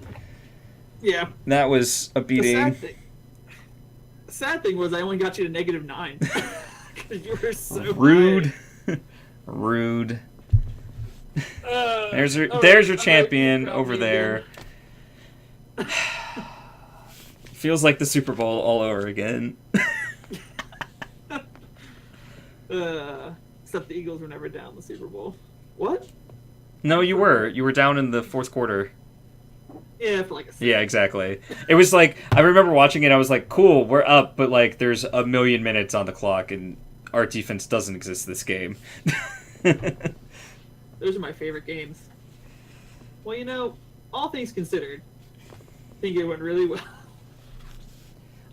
Yeah. That was a beating. The sad thing was I only got you to -9. Because you were so Rude. Rude. There's your champion over there. Feels like the Super Bowl all over again. Except the Eagles were never down the Super Bowl. What? No, you were. You were down in the fourth quarter. Yeah, for like a second. Yeah, exactly. It was like, I remember watching it, I was like, cool, we're up, but like there's a million minutes on the clock and our defense doesn't exist this game. Those are my favorite games. Well, you know, all things considered, I think it went really well.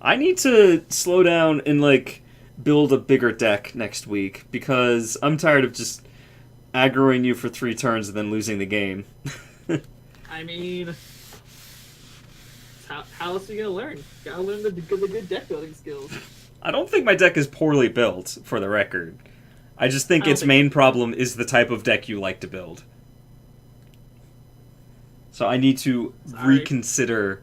I need to slow down and like build a bigger deck next week because I'm tired of just aggroing you for 3 turns and then losing the game. I mean, how else are you gonna learn? Gotta learn the good deck building skills. I don't think my deck is poorly built, for the record. I just think its think main problem is the type of deck you like to build. So I need to reconsider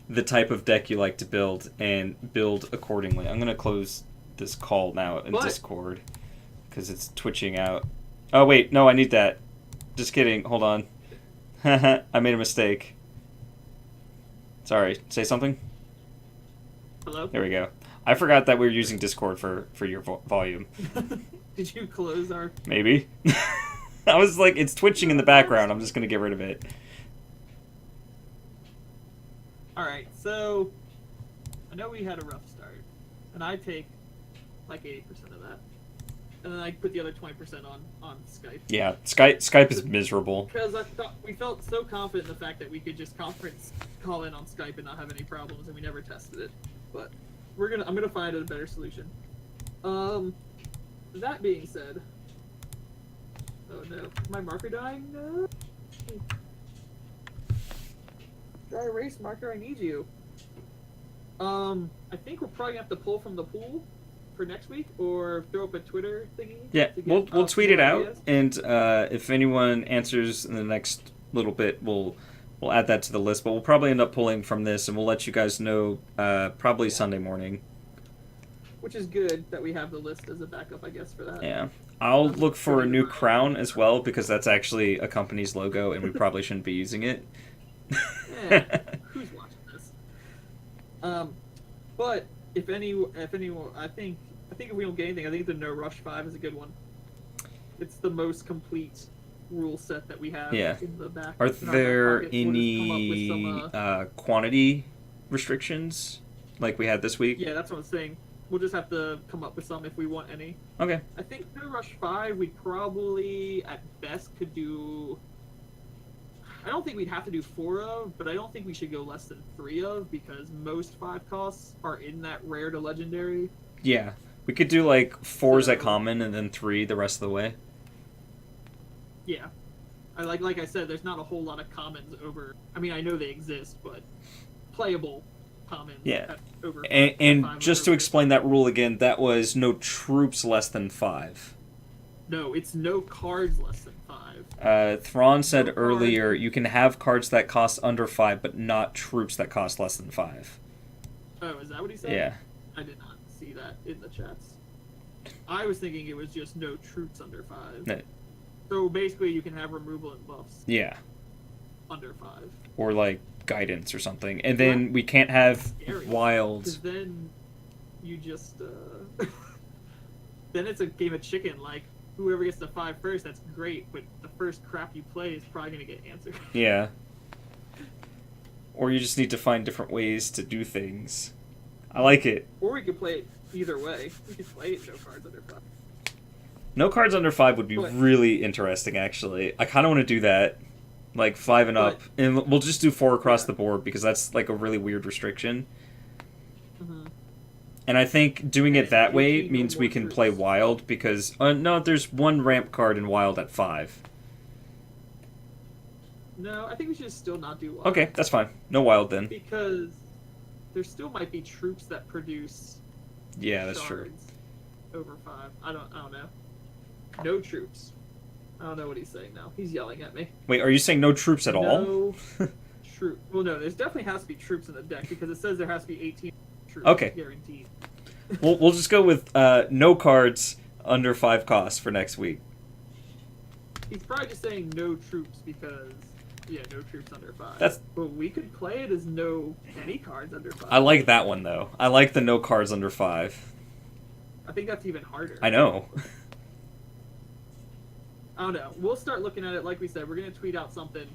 the type of deck you like to build and build accordingly. I'm going to close this call now in Discord because it's twitching out. Oh, wait. No, I need that. Just kidding. Hold on. I made a mistake. Sorry. Say something? Hello? There we go. I forgot that we were using Discord for your volume. Did you close our... Maybe. I was like, it's twitching in the background. I'm just going to get rid of it. Alright, so... I know we had a rough start. And I take like 80% of that. And then I put the other 20% on Skype. Yeah, Skype is miserable. Because we felt so confident in the fact that we could just conference call in on Skype and not have any problems, and we never tested it. But I'm gonna find a better solution. That being said, oh no, is my marker dying? No. Dry erase marker, I need you. I think we're probably gonna have to pull from the pool for next week, or throw up a Twitter thingy. Yeah, we'll tweet it out, ideas. and if anyone answers in the next little bit, we'll add that to the list. But we'll probably end up pulling from this, and we'll let you guys know probably Sunday morning. Which is good that we have the list as a backup, I guess, for that. Yeah, I'll look for a new crown as well because that's actually a company's logo, and we probably shouldn't be using it. Yeah, who's watching this? But if anyone, I think if we don't get anything, I think the No Rush 5 is a good one. It's the most complete rule set that we have in the back. Are there We'll just come up with any some, quantity restrictions? like we had this week? Yeah, that's what I'm saying. We'll just have to come up with some if we want any. Okay. I think No Rush 5, we probably, at best, could do... I don't think we'd have to do 4 of, but I don't think we should go less than 3 of, because most 5 costs are in that rare to legendary. Yeah. We could do, like, 4s at common, and then 3 the rest of the way. Yeah. Like I said, there's not a whole lot of commons over... I mean, I know they exist, but playable commons. Yeah. Over And five just to explain that rule again, that was no troops less than 5. No, it's no cards less than 5. Thrawn said No earlier, cards. you can have cards that cost under 5, but not troops that cost less than 5. Oh, is that what he said? Yeah. I did not see that in the chats. I was thinking it was just no troops under 5. No. So basically, you can have removal and buffs Yeah. under 5. Or, like, guidance or something. And then we can't have Scary. wild... Because then you just... then it's a game of chicken. Like, whoever gets to 5 first, that's great. But the first crap you play is probably going to get answered. Yeah. Or you just need to find different ways to do things. I like it. Or we could play it either way. We could play it no cards under 5. No cards under 5 would be But- really interesting, actually. I kind of want to do that. Like, 5 and up. But- And we'll just do 4 across Yeah. the board, because that's, like, a really weird restriction. Mm-hmm. And I think doing it And that you way need means no we more can troops. play wild, because... no, there's 1 ramp card in wild at 5. No, I think we should still not do wild. Okay, that's fine. No wild, then. Because there still might be troops that produce Yeah, that's true. shards over 5. I don't know. No troops. I don't know what he's saying now. He's yelling at me. Wait, are you saying no troops at all? No troop. Well, no, there's definitely has to be troops in the deck because it says there has to be 18 troops. Okay. Guaranteed. We'll just go with no cards under 5 costs for next week. He's probably just saying no troops because, yeah, no troops under 5. That's- But we could play it as no any cards under 5. I like that one, though. I like the no cards under 5. I think that's even harder. I know. I don't know. We'll start looking at it. Like we said, we're going to tweet out something.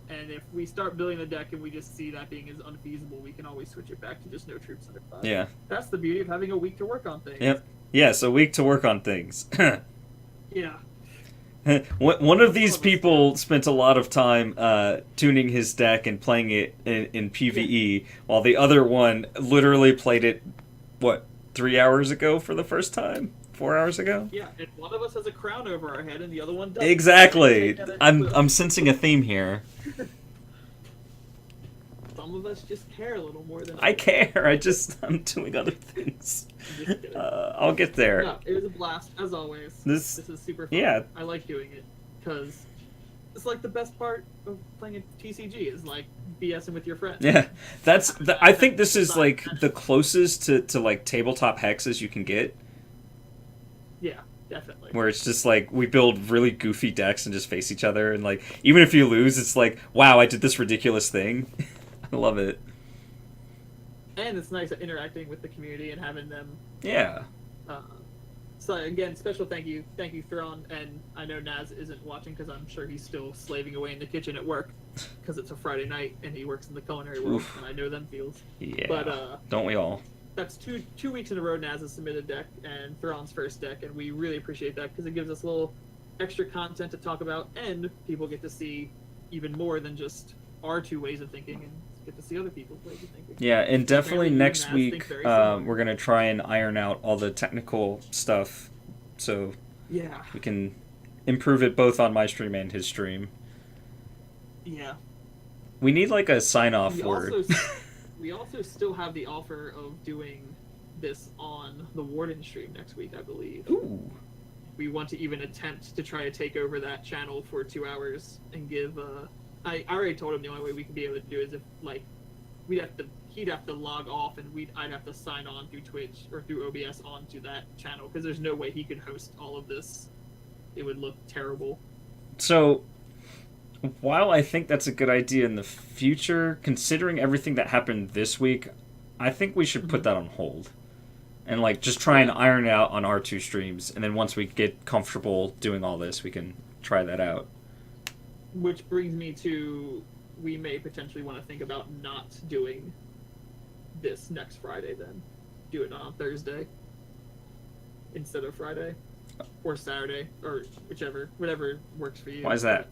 And if we start building a deck and we just see that being as unfeasible, we can always switch it back to just no troops under 5. Yeah. That's the beauty of having a week to work on things. Yep. Yeah, so week to work on things. Yeah. One of these people spent a lot of time tuning his deck and playing it in PvE, while the other one literally played it, 3 hours ago for the first time? 4 hours ago? Yeah, and one of us has a crown over our head and the other one doesn't. Exactly. I'm sensing a theme here. Some of us just care a little more than I care. I'm doing other things. I'm just kidding. I'll get there. No, it was a blast, as always. This- is super fun. yeah. I like doing it, because it's like the best part of playing a TCG is like BSing with your friends. Yeah, I think this is like the closest to like tabletop hexes you can get, Yeah, definitely. where it's just like we build really goofy decks and just face each other, and like even if you lose, it's like, wow, I did this ridiculous thing. I love it. And it's nice interacting with the community and having them. Yeah. So again, special thank you, Thrawn, and I know Naz isn't watching because I'm sure he's still slaving away in the kitchen at work because it's a Friday night and he works in the culinary world, Oof. and I know them feels. Yeah. But don't we all? that's two weeks in a row Naz has submitted deck and Thrawn's first deck, and we really appreciate that because it gives us a little extra content to talk about, and people get to see even more than just our 2 ways of thinking, and get to see other people's ways of thinking. Yeah, and definitely Apparently you next and Naz think week very similar. we're gonna try and iron out all the technical stuff, so Yeah. we can improve it both on my stream and his stream. Yeah. We need like a sign-off We word. also, we also still have the offer of doing this on the Warden stream next week, I believe. Ooh. We want to even attempt to try to take over that channel for 2 hours and give. I already told him the only way we could be able to do it is if like he'd have to log off and I'd have to sign on through Twitch or through OBS onto that channel because there's no way he could host all of this. It would look terrible. So, while I think that's a good idea in the future, considering everything that happened this week, I think we should put that on hold. And, like, just try and iron it out on our 2 streams. And then once we get comfortable doing all this, we can try that out. Which brings me to, we may potentially want to think about not doing this next Friday, then do it on Thursday instead of Friday or Saturday or whatever works for you. Why is that?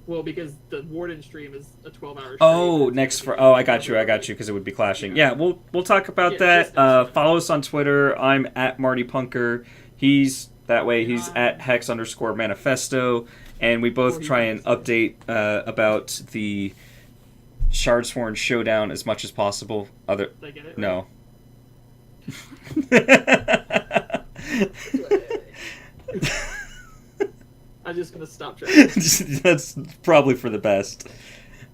Well, because the Warden stream is a 12-hour stream. Oh, I got you, because it would be clashing. Yeah, we'll talk about that. Follow us on Twitter. I'm at martypunker. He's at hex_manifesto, and we both try and update about the Shardsworn Showdown as much as possible. Did I get it right? No. I'm just gonna stop trying. That's probably for the best.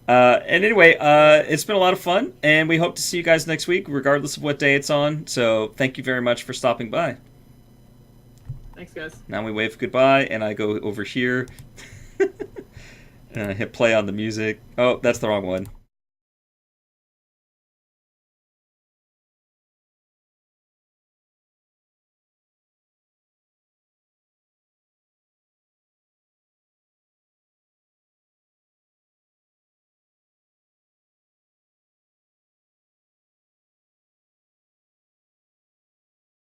And anyway, it's been a lot of fun, and we hope to see you guys next week, regardless of what day it's on. So thank you very much for stopping by. Thanks, guys. Now we wave goodbye, and I go over here. And I hit play on the music. Oh, that's the wrong one.